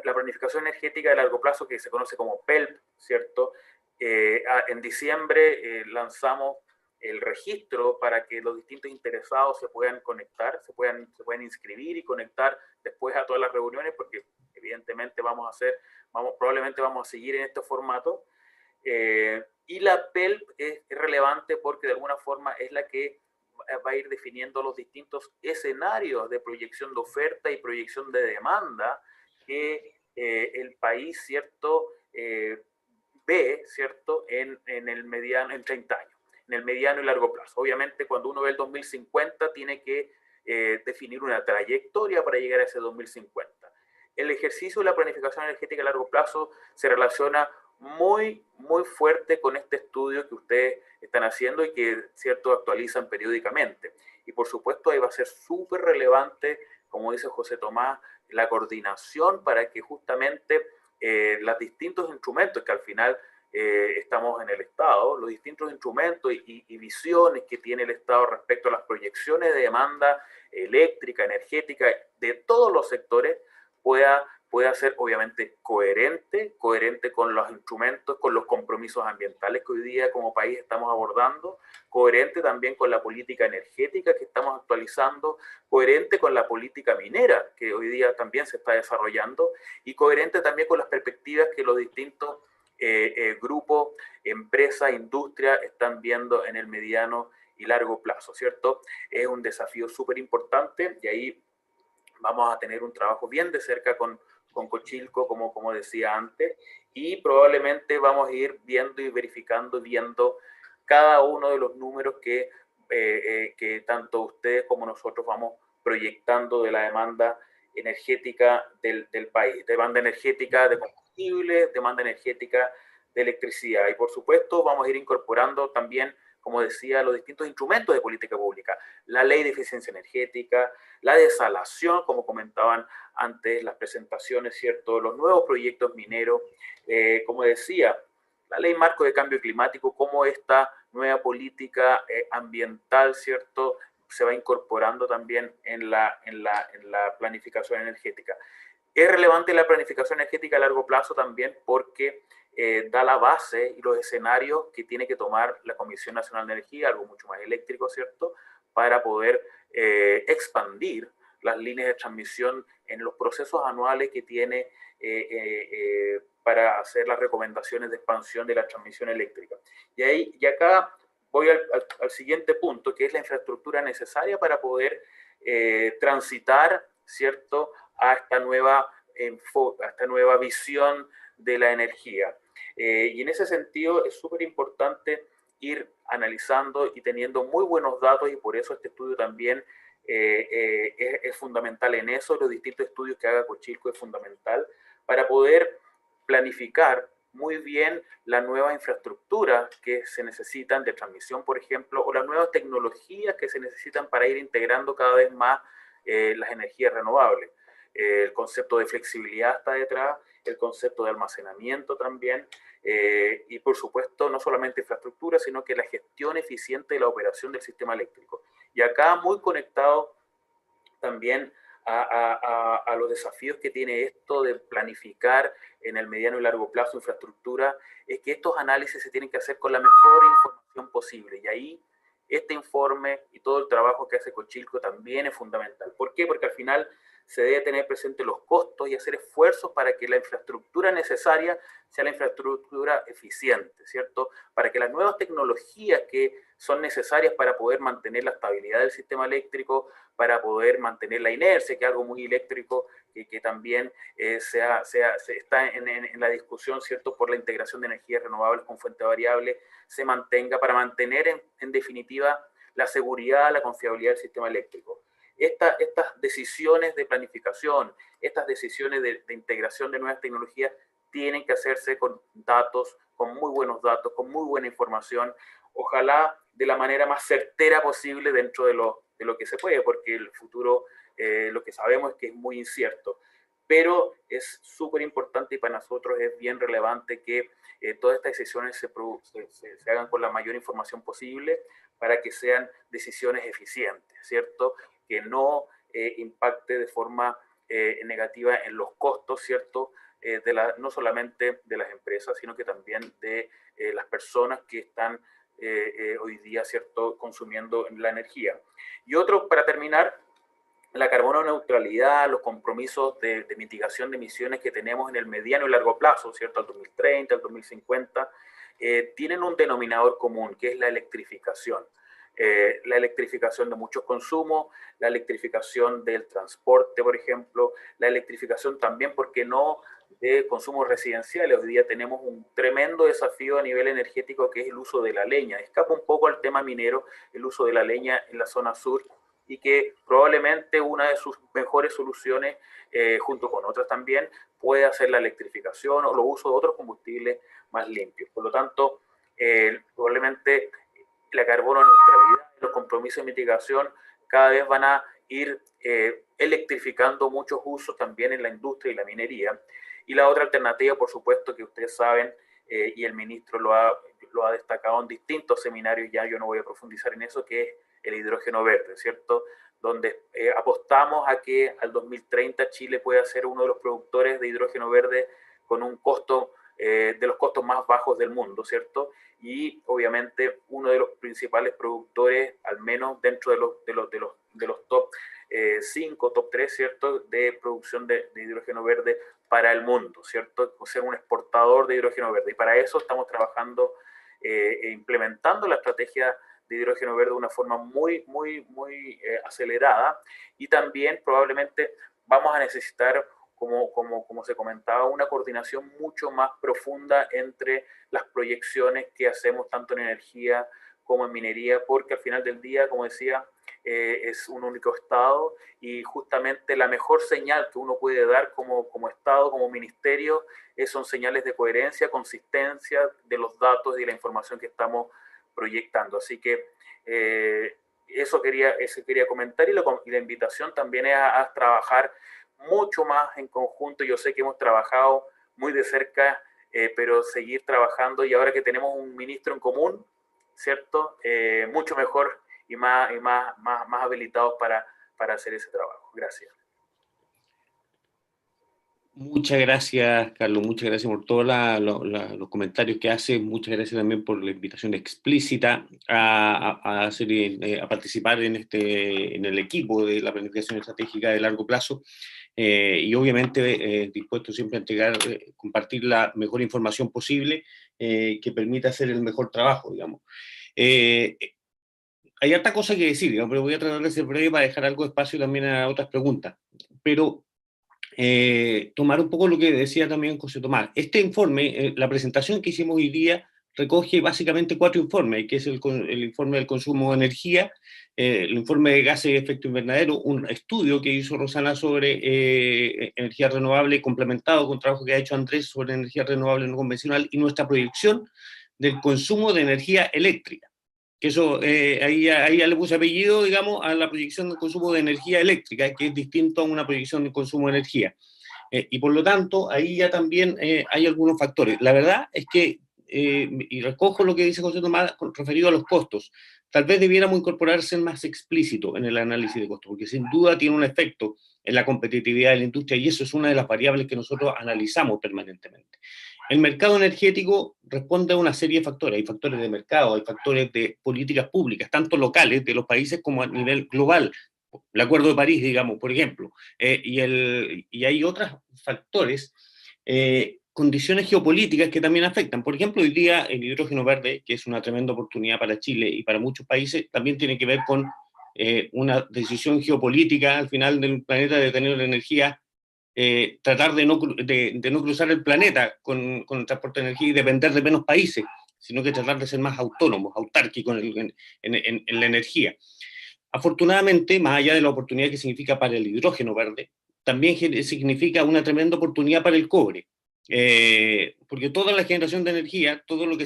La planificación energética de largo plazo, que se conoce como PELP, ¿cierto? En diciembre lanzamos el registro para que los distintos interesados se puedan conectar, se puedan inscribir y conectar después a todas las reuniones, porque evidentemente probablemente vamos a seguir en este formato. Y la PELP es relevante porque de alguna forma es la que va a ir definiendo los distintos escenarios de proyección de oferta y proyección de demanda que el país, ¿cierto?, ve, ¿cierto?, en el mediano, en 30 años, en el mediano y largo plazo. Obviamente, cuando uno ve el 2050, tiene que definir una trayectoria para llegar a ese 2050. El ejercicio de la planificación energética a largo plazo se relaciona muy, muy fuerte con este estudio que ustedes están haciendo y que, ¿cierto?, actualizan periódicamente. Y por supuesto, ahí va a ser súper relevante, como dice José Tomás, la coordinación para que justamente los distintos instrumentos que al final estamos en el Estado, los distintos instrumentos y visiones que tiene el Estado respecto a las proyecciones de demanda eléctrica, energética, de todos los sectores, pueda ser obviamente coherente con los instrumentos, con los compromisos ambientales que hoy día como país estamos abordando, coherente también con la política energética que estamos actualizando, coherente con la política minera que hoy día también se está desarrollando y coherente también con las perspectivas que los distintos grupos, empresas, industrias están viendo en el mediano y largo plazo, ¿cierto? Es un desafío súper importante y ahí vamos a tener un trabajo bien de cerca con Cochilco, como decía antes, y probablemente vamos a ir viendo y verificando, viendo cada uno de los números que tanto ustedes como nosotros vamos proyectando de la demanda energética del país, demanda energética de combustibles, demanda energética de electricidad. Y por supuesto vamos a ir incorporando también, como decía, los distintos instrumentos de política pública, la ley de eficiencia energética, la desalación, como comentaban antes las presentaciones, ¿cierto?, los nuevos proyectos mineros, como decía, la ley marco de cambio climático, cómo esta nueva política ambiental, ¿cierto?, se va incorporando también en la planificación energética. Es relevante la planificación energética a largo plazo también porque da la base y los escenarios que tiene que tomar la Comisión Nacional de Energía, algo mucho más eléctrico, ¿cierto?, para poder expandir las líneas de transmisión en los procesos anuales que tiene para hacer las recomendaciones de expansión de la transmisión eléctrica. Y acá voy al siguiente punto, que es la infraestructura necesaria para poder transitar, ¿cierto?, a esta nueva visión de la energía. Y en ese sentido es súper importante ir analizando y teniendo muy buenos datos, y por eso este estudio también es fundamental en eso. Los distintos estudios que haga Cochilco es fundamental para poder planificar muy bien la nueva infraestructura que se necesitan de transmisión, por ejemplo, o las nuevas tecnologías que se necesitan para ir integrando cada vez más las energías renovables. El concepto de flexibilidad está detrás, el concepto de almacenamiento también, y por supuesto no solamente infraestructura, sino que la gestión eficiente de la operación del sistema eléctrico. Y acá muy conectado también a los desafíos que tiene esto de planificar en el mediano y largo plazo infraestructura, es que estos análisis se tienen que hacer con la mejor información posible. Y ahí este informe y todo el trabajo que hace Cochilco también es fundamental. ¿Por qué? Porque al final se debe tener presente los costos y hacer esfuerzos para que la infraestructura necesaria sea la infraestructura eficiente, ¿cierto? Para que las nuevas tecnologías que son necesarias para poder mantener la estabilidad del sistema eléctrico, para poder mantener la inercia, que es algo muy eléctrico, que también está en la discusión, ¿cierto?, por la integración de energías renovables con fuente variable, se mantenga, para mantener en definitiva la seguridad, la confiabilidad del sistema eléctrico. Estas decisiones de planificación, estas decisiones de integración de nuevas tecnologías tienen que hacerse con datos, con muy buenos datos, con muy buena información, ojalá de la manera más certera posible dentro de lo que se puede, porque el futuro, lo que sabemos es que es muy incierto. Pero es súper importante y para nosotros es bien relevante que todas estas decisiones se hagan con la mayor información posible para que sean decisiones eficientes, ¿cierto?, que no impacte de forma negativa en los costos, ¿cierto?, no solamente de las empresas, sino que también de las personas que están hoy día, ¿cierto?, consumiendo la energía. Y otro, para terminar, la carbono neutralidad, los compromisos de mitigación de emisiones que tenemos en el mediano y largo plazo, ¿cierto?, al 2030, al 2050, tienen un denominador común, que es la electrificación. La electrificación de muchos consumos, la electrificación del transporte, por ejemplo, la electrificación también, ¿por qué no?, de consumos residenciales. Hoy día tenemos un tremendo desafío a nivel energético, que es el uso de la leña. Escapa un poco al tema minero, el uso de la leña en la zona sur, y que probablemente una de sus mejores soluciones, junto con otras también, puede ser la electrificación o el uso de otros combustibles más limpios. Por lo tanto, probablemente la carbono neutralidad y los compromisos de mitigación cada vez van a ir electrificando muchos usos también en la industria y la minería. Y la otra alternativa, por supuesto, que ustedes saben, y el ministro lo ha destacado en distintos seminarios, ya yo no voy a profundizar en eso, que es el hidrógeno verde, ¿cierto?, donde apostamos a que al 2030 Chile pueda ser uno de los productores de hidrógeno verde con un costo de los costos más bajos del mundo, ¿cierto? Y obviamente uno de los principales productores, al menos dentro de los top 5, top 3, ¿cierto?, de producción de hidrógeno verde para el mundo, ¿cierto? O ser un exportador de hidrógeno verde. Y para eso estamos trabajando e implementando la estrategia de hidrógeno verde de una forma muy acelerada, y también probablemente vamos a necesitar, como se comentaba, una coordinación mucho más profunda entre las proyecciones que hacemos tanto en energía como en minería, porque al final del día, como decía, es un único Estado, y justamente la mejor señal que uno puede dar como Estado, como ministerio, son señales de coherencia, consistencia de los datos y de la información que estamos proyectando. Así que eso quería comentar, y la invitación también es a trabajar mucho más en conjunto. Yo sé que hemos trabajado muy de cerca, pero seguir trabajando, y ahora que tenemos un ministro en común, ¿cierto?, mucho mejor y más habilitados para hacer ese trabajo. Gracias. Muchas gracias, Carlos, muchas gracias por todos los comentarios que haces, muchas gracias también por la invitación explícita a participar en el equipo de la planificación estratégica de largo plazo. y obviamente dispuesto siempre a entregar, compartir la mejor información posible que permita hacer el mejor trabajo, digamos. Hay harta cosa que decir, digamos, pero voy a tratar de ser breve para dejar algo de espacio también a otras preguntas. Pero tomar un poco lo que decía también José Tomás. Este informe, la presentación que hicimos hoy día, recoge básicamente 4 informes, que es el informe del consumo de energía, el informe de gases de efecto invernadero, un estudio que hizo Rosana sobre energía renovable complementado con trabajo que ha hecho Andrés sobre energía renovable no convencional y nuestra proyección del consumo de energía eléctrica. Que eso, ahí ya le puse apellido, digamos, a la proyección del consumo de energía eléctrica, que es distinto a una proyección de consumo de energía. Y por lo tanto, ahí ya también hay algunos factores. La verdad es que, y recojo lo que dice José Tomás referido a los costos, tal vez debiéramos incorporarse más explícito en el análisis de costos, porque sin duda tiene un efecto en la competitividad de la industria y eso es una de las variables que nosotros analizamos permanentemente. El mercado energético responde a una serie de factores. Hay factores de mercado, hay factores de políticas públicas, tanto locales de los países como a nivel global. El Acuerdo de París, digamos, por ejemplo. Y hay otros factores, condiciones geopolíticas que también afectan. Por ejemplo, hoy día el hidrógeno verde, que es una tremenda oportunidad para Chile y para muchos países, también tiene que ver con una decisión geopolítica al final del planeta de tener la energía. Tratar de no cruzar el planeta con el transporte de energía y depender de menos países, sino que tratar de ser más autónomos, autárquicos en la energía. Afortunadamente, más allá de la oportunidad que significa para el hidrógeno verde, también significa una tremenda oportunidad para el cobre, porque toda la generación de energía, todo lo que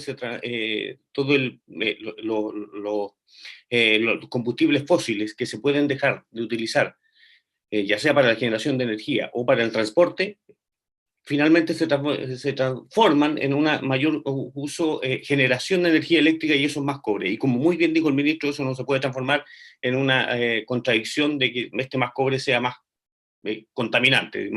los combustibles fósiles que se pueden dejar de utilizar, ya sea para la generación de energía o para el transporte, finalmente se transforman en una mayor generación de energía eléctrica y eso es más cobre. Y como muy bien dijo el ministro, eso no se puede transformar en una contradicción de que este más cobre sea más contaminante,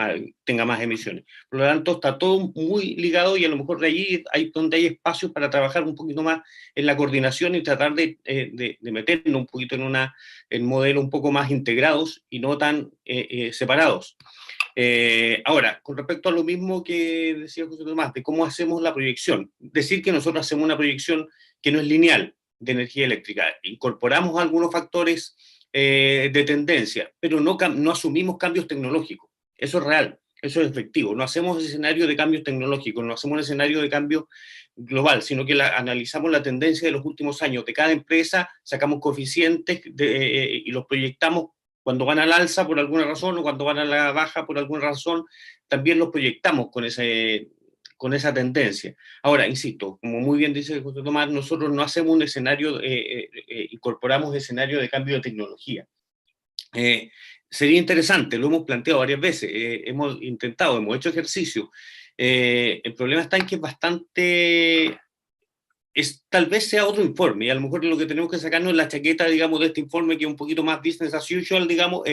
tenga más emisiones. Por lo tanto, está todo muy ligado y a lo mejor de allí hay donde hay espacios para trabajar un poquito más en la coordinación y tratar de meternos un poquito en modelos un poco más integrados y no tan separados. Ahora, con respecto a lo mismo que decía José Tomás, de cómo hacemos la proyección, decir que nosotros hacemos una proyección que no es lineal de energía eléctrica, incorporamos algunos factores de tendencia, pero no asumimos cambios tecnológicos. Eso es real, eso es efectivo. No hacemos escenario de cambios tecnológicos, no hacemos un escenario de cambio global, sino que analizamos la tendencia de los últimos años de cada empresa, sacamos coeficientes y los proyectamos cuando van al alza por alguna razón o cuando van a la baja por alguna razón, también los proyectamos con esa tendencia. Ahora, insisto, como muy bien dice José Tomás, nosotros no hacemos un escenario, incorporamos escenario de cambio de tecnología. Sería interesante, lo hemos planteado varias veces, hemos hecho ejercicio. El problema está en que es bastante... tal vez sea otro informe, y a lo mejor lo que tenemos que sacarnos es la chaqueta, digamos, de este informe que es un poquito más business as usual, digamos,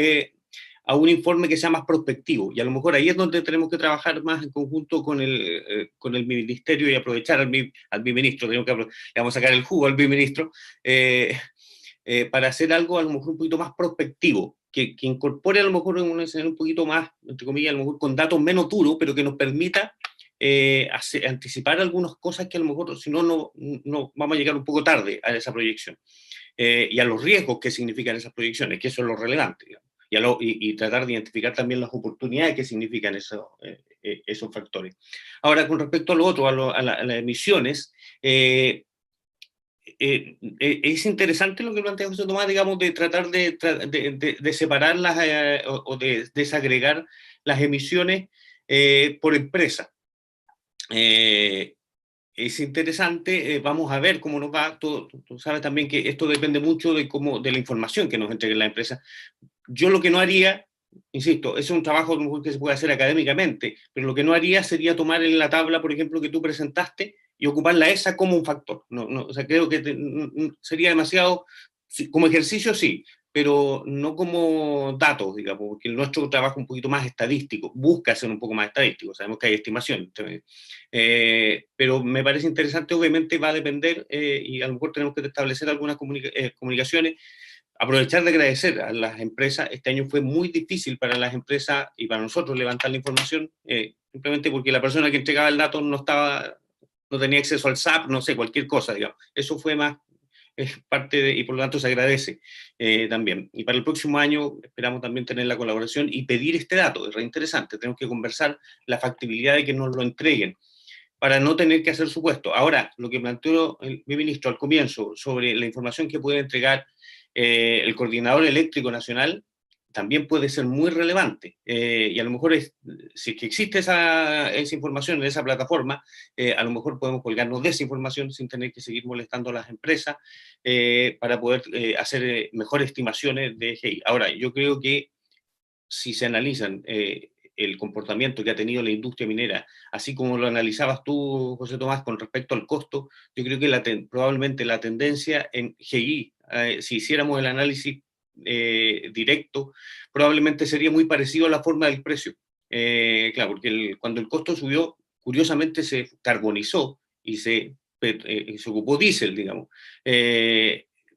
a un informe que sea más prospectivo, y a lo mejor ahí es donde tenemos que trabajar más en conjunto con el ministerio y aprovechar al ministro, le vamos a sacar el jugo al ministro, para hacer algo a lo mejor un poquito más prospectivo, que incorpore a lo mejor en un escenario un poquito más, entre comillas, a lo mejor con datos menos duros, pero que nos permita anticipar algunas cosas que a lo mejor, si no vamos a llegar un poco tarde a esa proyección, y a los riesgos que significan esas proyecciones, que eso es lo relevante, digamos. Y tratar de identificar también las oportunidades que significan esos factores. Ahora, con respecto a lo otro, a las emisiones, es interesante lo que plantea José Tomás, digamos, de tratar de separarlas o de desagregar las emisiones por empresa. Es interesante, vamos a ver cómo nos va. Tú sabes también que esto depende mucho de la información que nos entregue la empresa. Yo lo que no haría, insisto, es un trabajo que se puede hacer académicamente, pero lo que no haría sería tomar en la tabla, por ejemplo, que tú presentaste y ocuparla esa como un factor. O sea, creo que sería demasiado, como ejercicio sí, pero no como datos, digamos, porque nuestro trabajo es un poquito más estadístico, busca ser un poco más estadístico, sabemos que hay estimación, pero me parece interesante, obviamente va a depender, y a lo mejor tenemos que establecer algunas comunicaciones aprovechar de agradecer a las empresas. Este año fue muy difícil para las empresas y para nosotros levantar la información, simplemente porque la persona que entregaba el dato no tenía acceso al SAP, no sé, cualquier cosa, digamos. Eso fue más parte de, y por lo tanto se agradece también. Y para el próximo año esperamos también tener la colaboración y pedir este dato, es re interesante, tenemos que conversar la factibilidad de que nos lo entreguen, para no tener que hacer supuesto. Ahora, lo que planteó mi ministro al comienzo sobre la información que puede entregar el Coordinador Eléctrico Nacional, también puede ser muy relevante. Y a lo mejor, si es que existe esa información en esa plataforma, a lo mejor podemos colgarnos de esa información sin tener que seguir molestando a las empresas para poder hacer mejores estimaciones de GI. Ahora, yo creo que si se analizan el comportamiento que ha tenido la industria minera, así como lo analizabas tú, José Tomás, con respecto al costo, yo creo que probablemente la tendencia en GI, si hiciéramos el análisis directo, probablemente sería muy parecido a la forma del precio. Claro, porque cuando el costo subió, curiosamente se carbonizó y se ocupó diésel, digamos.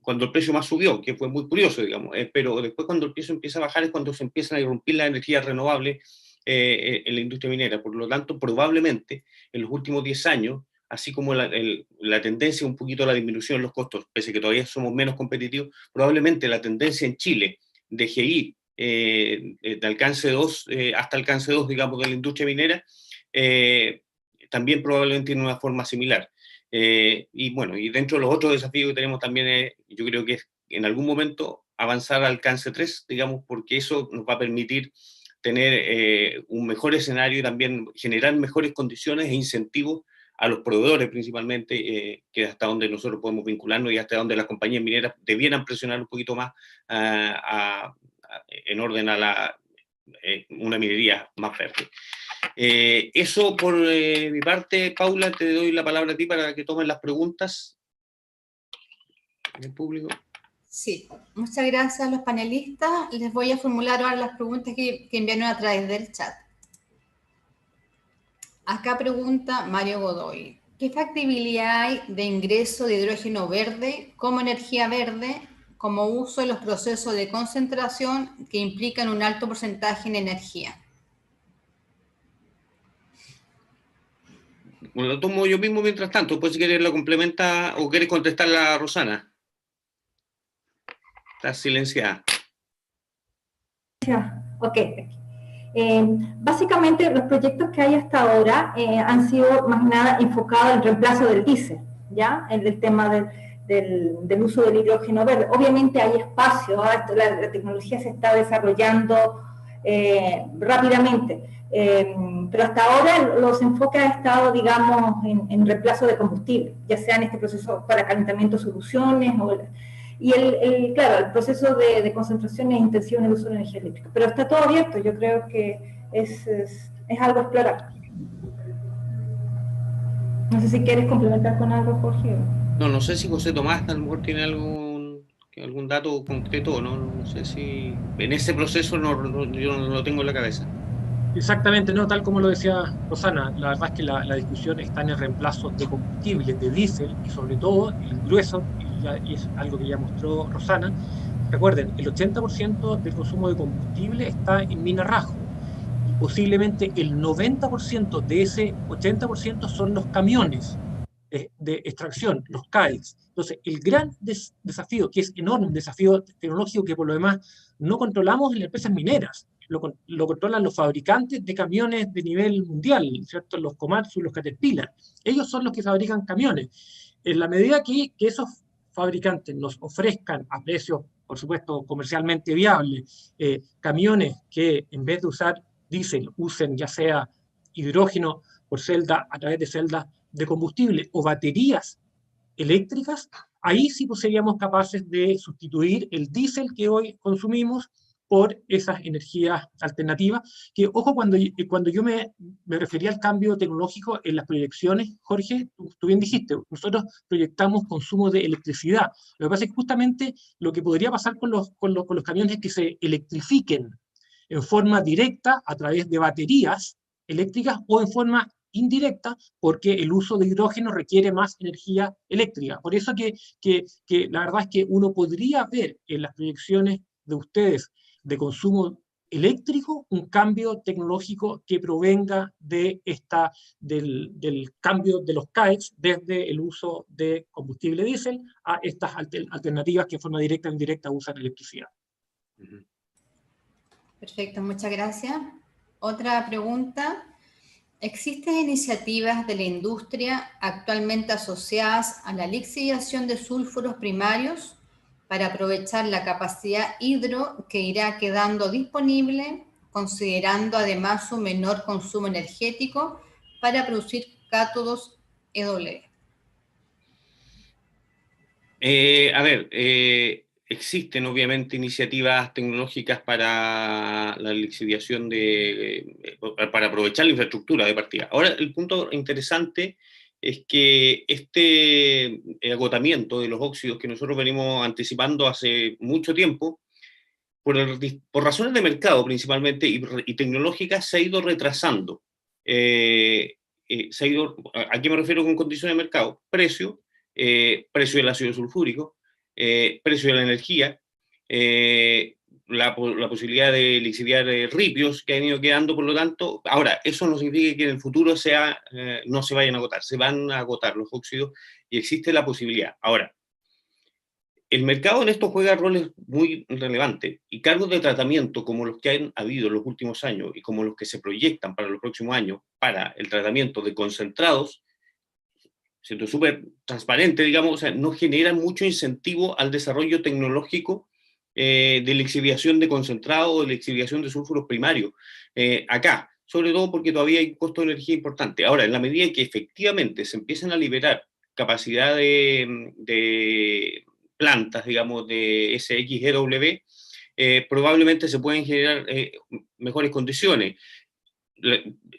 Cuando el precio más subió, que fue muy curioso, digamos, pero después cuando el precio empieza a bajar es cuando se empiezan a irrumpir las energías renovables en la industria minera. Por lo tanto, probablemente en los últimos 10 años, así como la tendencia un poquito a la disminución de los costos, pese a que todavía somos menos competitivos, probablemente la tendencia en Chile de GI, de alcance 2, hasta alcance 2, digamos, de la industria minera, también probablemente tiene una forma similar. Y bueno, y dentro de los otros desafíos que tenemos también, yo creo que es en algún momento avanzar al alcance 3, digamos, porque eso nos va a permitir tener un mejor escenario y también generar mejores condiciones e incentivos a los proveedores principalmente, que hasta donde nosotros podemos vincularnos y hasta donde las compañías mineras debieran presionar un poquito más en orden a una minería más verde. Eso por mi parte. Paula, te doy la palabra a ti para que tomen las preguntas del público. Sí, muchas gracias a los panelistas. Les voy a formular ahora las preguntas que enviaron a través del chat. Acá pregunta Mario Godoy: ¿qué factibilidad hay de ingreso de hidrógeno verde como energía verde como uso en los procesos de concentración que implican un alto porcentaje en energía? Bueno, lo tomo yo mismo mientras tanto, después si quieres lo complementa o quieres contestarla a Rosana. Está silenciada. Ok. Básicamente los proyectos que hay hasta ahora han sido más nada enfocados al reemplazo del diésel, ¿ya? En el tema del uso del hidrógeno verde. Obviamente hay espacio, la tecnología se está desarrollando rápidamente, pero hasta ahora los enfoques han estado, digamos, en reemplazo de combustible, ya sea en este proceso para calentamiento de soluciones, y claro, el proceso de concentración es intensivo en el uso de la energía eléctrica, pero está todo abierto. Yo creo que es algo a explorar. No sé si quieres complementar con algo, Jorge. No sé si José Tomás a lo mejor tiene algún dato concreto, no sé si en ese proceso yo no lo tengo en la cabeza. Exactamente, no, tal como lo decía Rosana, la verdad es que la discusión está en el reemplazo de combustibles, de diésel, y sobre todo el grueso, y es algo que ya mostró Rosana. Recuerden, el 80% del consumo de combustible está en mina rajo, y posiblemente el 90% de ese 80% son los camiones de extracción, los CAEX. Entonces, el gran desafío, que es enorme, un desafío tecnológico que por lo demás no controlamos en las empresas mineras, lo controlan los fabricantes de camiones de nivel mundial, ¿cierto? Los Komatsu, los Caterpillar. Ellos son los que fabrican camiones. En la medida que esos fabricantes nos ofrezcan a precios, por supuesto, comercialmente viables, camiones que en vez de usar diésel, usen ya sea hidrógeno por celda a través de celdas de combustible o baterías eléctricas, ahí sí pues seríamos capaces de sustituir el diésel que hoy consumimos por esas energías alternativas, que, ojo, cuando yo me refería al cambio tecnológico en las proyecciones, Jorge, tú bien dijiste, nosotros proyectamos consumo de electricidad. Lo que pasa es que justamente lo que podría pasar con los camiones es que se electrifiquen en forma directa a través de baterías eléctricas o en forma indirecta, porque el uso de hidrógeno requiere más energía eléctrica. Por eso que la verdad es que uno podría ver en las proyecciones de ustedes de consumo eléctrico un cambio tecnológico que provenga de del cambio de los CAEX desde el uso de combustible diésel a estas alternativas que en forma directa o indirecta usan electricidad. Perfecto, muchas gracias. Otra pregunta. ¿Existen iniciativas de la industria actualmente asociadas a la lixiviación de sulfuros primarios para aprovechar la capacidad hidro que irá quedando disponible, considerando además su menor consumo energético para producir cátodos EW? Existen obviamente iniciativas tecnológicas para la lixiviación para aprovechar la infraestructura de partida. Ahora, el punto interesante es que este agotamiento de los óxidos que nosotros venimos anticipando hace mucho tiempo, por razones de mercado principalmente y tecnológicas, se ha ido retrasando. ¿A qué me refiero con condiciones de mercado? Precio del ácido sulfúrico, precio de la energía, la posibilidad de lixiviar ripios que han ido quedando, por lo tanto, ahora, eso no significa que en el futuro no se vayan a agotar, se van a agotar los óxidos y existe la posibilidad. Ahora, el mercado en esto juega roles muy relevantes y cargos de tratamiento como los que han habido en los últimos años y como los que se proyectan para los próximos años para el tratamiento de concentrados, siendo súper transparente, digamos, o sea, no generan mucho incentivo al desarrollo tecnológico de lixiviación de concentrado o de lixiviación de sulfuros primarios. Acá, sobre todo porque todavía hay un costo de energía importante. Ahora, en la medida en que efectivamente se empiecen a liberar capacidad de plantas, digamos, de SX-EW, probablemente se pueden generar mejores condiciones.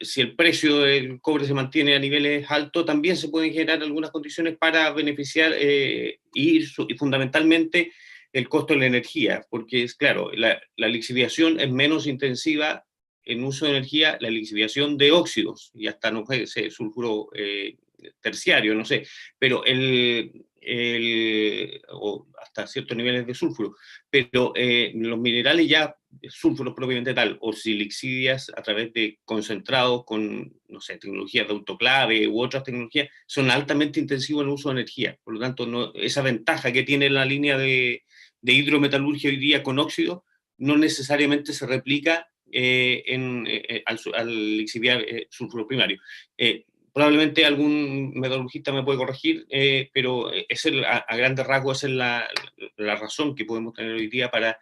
Si el precio del cobre se mantiene a niveles altos, también se pueden generar algunas condiciones para beneficiar y fundamentalmente el costo de la energía, porque es claro, la lixiviación es menos intensiva en uso de energía, la lixiviación de óxidos, y hasta no sé, sulfuro terciario, no sé, pero o hasta ciertos niveles de sulfuro, pero los minerales ya, sulfuros propiamente tal, o si lixivias a través de concentrados con, no sé, tecnologías de autoclave u otras tecnologías, son altamente intensivos en el uso de energía. Por lo tanto, esa ventaja que tiene la línea de hidrometalurgia hoy día con óxido no necesariamente se replica al lixiviar sulfuro primario. Probablemente algún metalurgista me puede corregir, pero a grandes rasgos esa es la razón que podemos tener hoy día para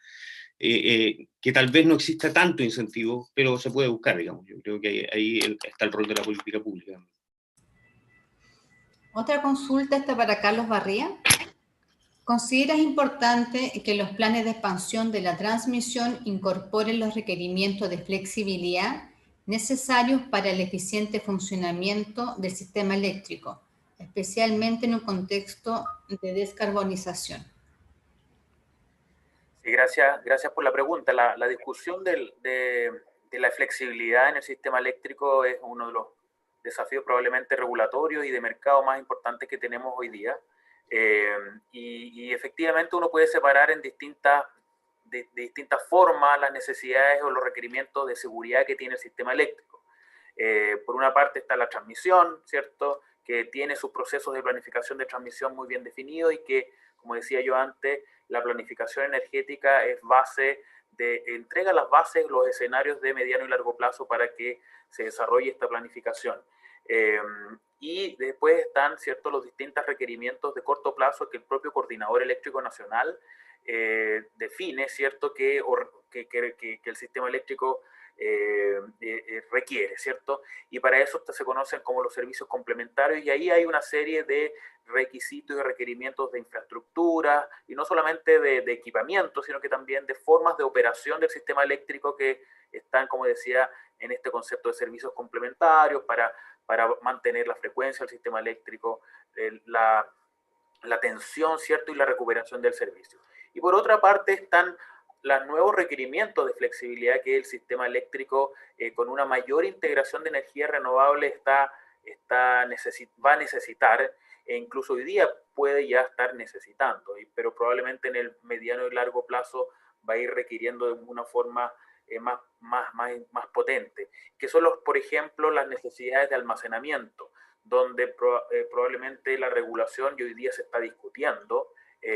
que tal vez no exista tanto incentivo, pero se puede buscar, digamos. Yo creo que ahí está el rol de la política pública. Otra consulta está para Carlos Barría. ¿Consideras importante que los planes de expansión de la transmisión incorporen los requerimientos de flexibilidad necesarios para el eficiente funcionamiento del sistema eléctrico, especialmente en un contexto de descarbonización? Sí, gracias por la pregunta. La discusión de la flexibilidad en el sistema eléctrico es uno de los desafíos probablemente regulatorios y de mercado más importantes que tenemos hoy día. Y efectivamente uno puede separar de distintas formas las necesidades o los requerimientos de seguridad que tiene el sistema eléctrico. Por una parte está la transmisión, ¿cierto?, que tiene sus procesos de planificación de transmisión muy bien definidos y que, como decía yo antes, la planificación energética es entrega las bases, los escenarios de mediano y largo plazo para que se desarrolle esta planificación. Y después están, ¿cierto?, los distintos requerimientos de corto plazo que el propio Coordinador Eléctrico Nacional define, ¿cierto?, que el sistema eléctrico requiere, ¿cierto? Y para eso se conocen como los servicios complementarios, y ahí hay una serie de requisitos y requerimientos de infraestructura, y no solamente de equipamiento, sino que también de formas de operación del sistema eléctrico que están, como decía, en este concepto de servicios complementarios para mantener la frecuencia del sistema eléctrico, la tensión, ¿cierto?, y la recuperación del servicio. Y por otra parte están los nuevos requerimientos de flexibilidad que el sistema eléctrico, con una mayor integración de energía renovable, está va a necesitar, e incluso hoy día puede ya estar necesitando, pero probablemente en el mediano y largo plazo va a ir requiriendo de una forma más potente, que son, por ejemplo, las necesidades de almacenamiento, donde probablemente la regulación, y hoy día se está discutiendo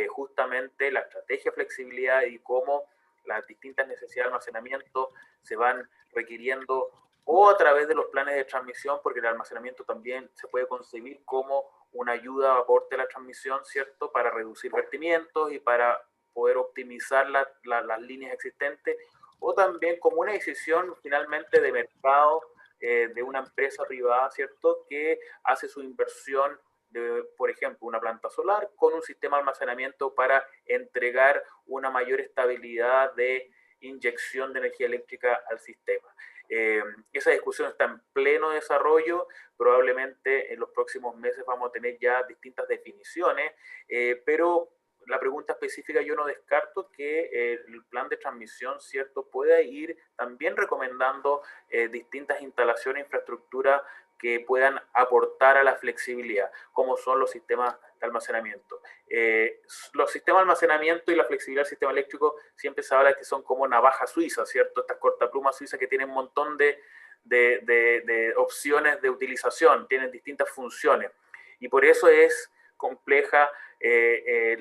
justamente la estrategia de flexibilidad y cómo las distintas necesidades de almacenamiento se van requiriendo o a través de los planes de transmisión, porque el almacenamiento también se puede concebir como una ayuda, aporte a la transmisión, ¿cierto?, para reducir vertimientos y para poder optimizar las líneas existentes, o también como una decisión finalmente de mercado de una empresa privada, ¿cierto?, que hace su inversión de, por ejemplo, una planta solar con un sistema de almacenamiento para entregar una mayor estabilidad de inyección de energía eléctrica al sistema. Esa discusión está en pleno desarrollo, probablemente en los próximos meses vamos a tener ya distintas definiciones, pero la pregunta específica, yo no descarto que el plan de transmisión, ¿cierto?, pueda ir también recomendando distintas instalaciones e infraestructura que puedan aportar a la flexibilidad, como son los sistemas de almacenamiento. Los sistemas de almacenamiento y la flexibilidad del sistema eléctrico siempre se habla que son como navaja suiza, ¿cierto? Estas cortaplumas suizas que tienen un montón de opciones de utilización, tienen distintas funciones, y por eso es compleja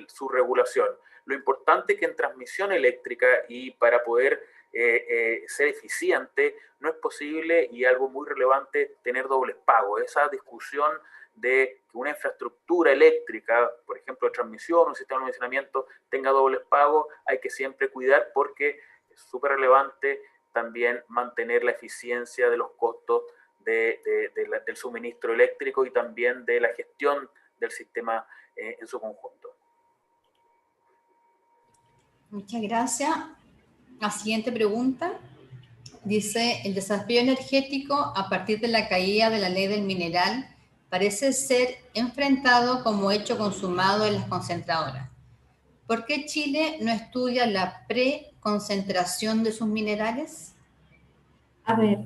su regulación. Lo importante es que en transmisión eléctrica y para poder ser eficiente, no es posible, y algo muy relevante, tener dobles pagos. Esa discusión de que una infraestructura eléctrica, por ejemplo, de transmisión, un sistema de almacenamiento, tenga dobles pagos, hay que siempre cuidar, porque es súper relevante también mantener la eficiencia de los costos del suministro eléctrico y también de la gestión del sistema en su conjunto. Muchas gracias. La siguiente pregunta dice: el desafío energético a partir de la caída de la ley del mineral parece ser enfrentado como hecho consumado en las concentradoras. ¿Por qué Chile no estudia la preconcentración de sus minerales? A ver,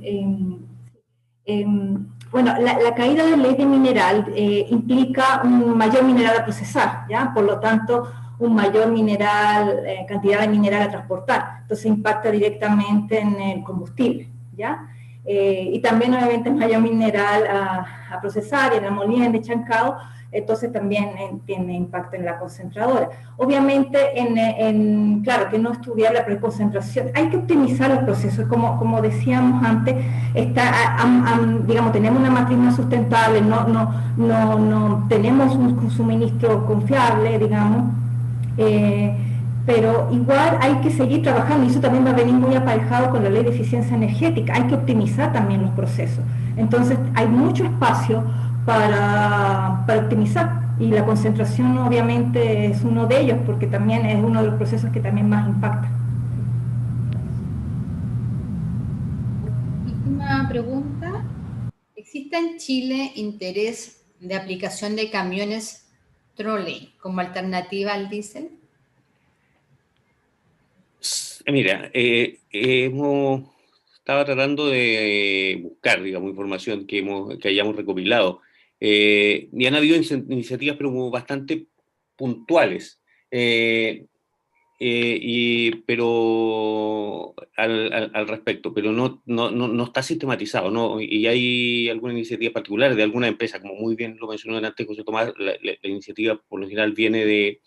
bueno, la caída de la ley de mineral implica un mayor mineral a procesar, ¿ya? Por lo tanto, un mayor cantidad de mineral a transportar. Entonces impacta directamente en el combustible, ¿ya? Y también obviamente mayor mineral a procesar, y en la molina de chancado, entonces también tiene impacto en la concentradora. Obviamente, claro, que no estudiar la preconcentración, hay que optimizar los procesos, como decíamos antes, digamos, tenemos una matriz más sustentable, no tenemos un suministro confiable, digamos, pero igual hay que seguir trabajando, y eso también va a venir muy aparejado con la ley de eficiencia energética. Hay que optimizar también los procesos. Entonces hay mucho espacio para optimizar, y la concentración obviamente es uno de ellos, porque también es uno de los procesos que también más impacta. Última pregunta. ¿Existe en Chile interés de aplicación de camiones trolley como alternativa al diésel? Mira, hemos estado tratando de buscar, digamos, información que hayamos recopilado. Y han habido iniciativas, pero bastante puntuales, pero al respecto, pero no está sistematizado, ¿no? Y hay alguna iniciativa particular de alguna empresa, como muy bien lo mencionó antes José Tomás. La iniciativa por lo general viene de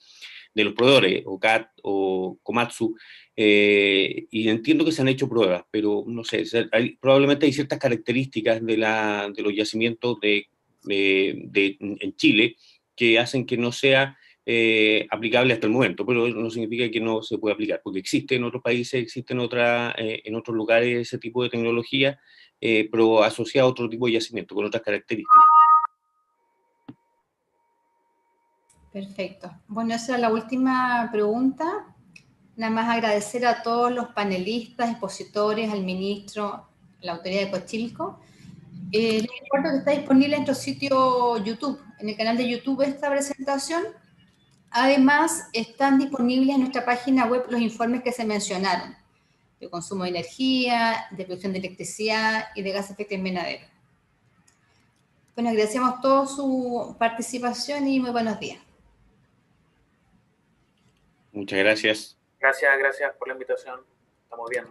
los proveedores, o CAT o Komatsu, y entiendo que se han hecho pruebas, pero no sé, probablemente hay ciertas características de los yacimientos en Chile que hacen que no sea aplicable hasta el momento, pero no significa que no se pueda aplicar, porque existe en otros países, existe en otros lugares ese tipo de tecnología, pero asociada a otro tipo de yacimiento, con otras características. Perfecto. Bueno, esa era la última pregunta. Nada más agradecer a todos los panelistas, expositores, al ministro, la autoridad de Cochilco. Les recuerdo que está disponible en nuestro sitio YouTube, en el canal de YouTube, esta presentación. Además, están disponibles en nuestra página web los informes que se mencionaron, de consumo de energía, de producción de electricidad y de gas de efecto invernadero. Bueno, agradecemos toda su participación y muy buenos días. Muchas gracias. Gracias por la invitación. Estamos viendo.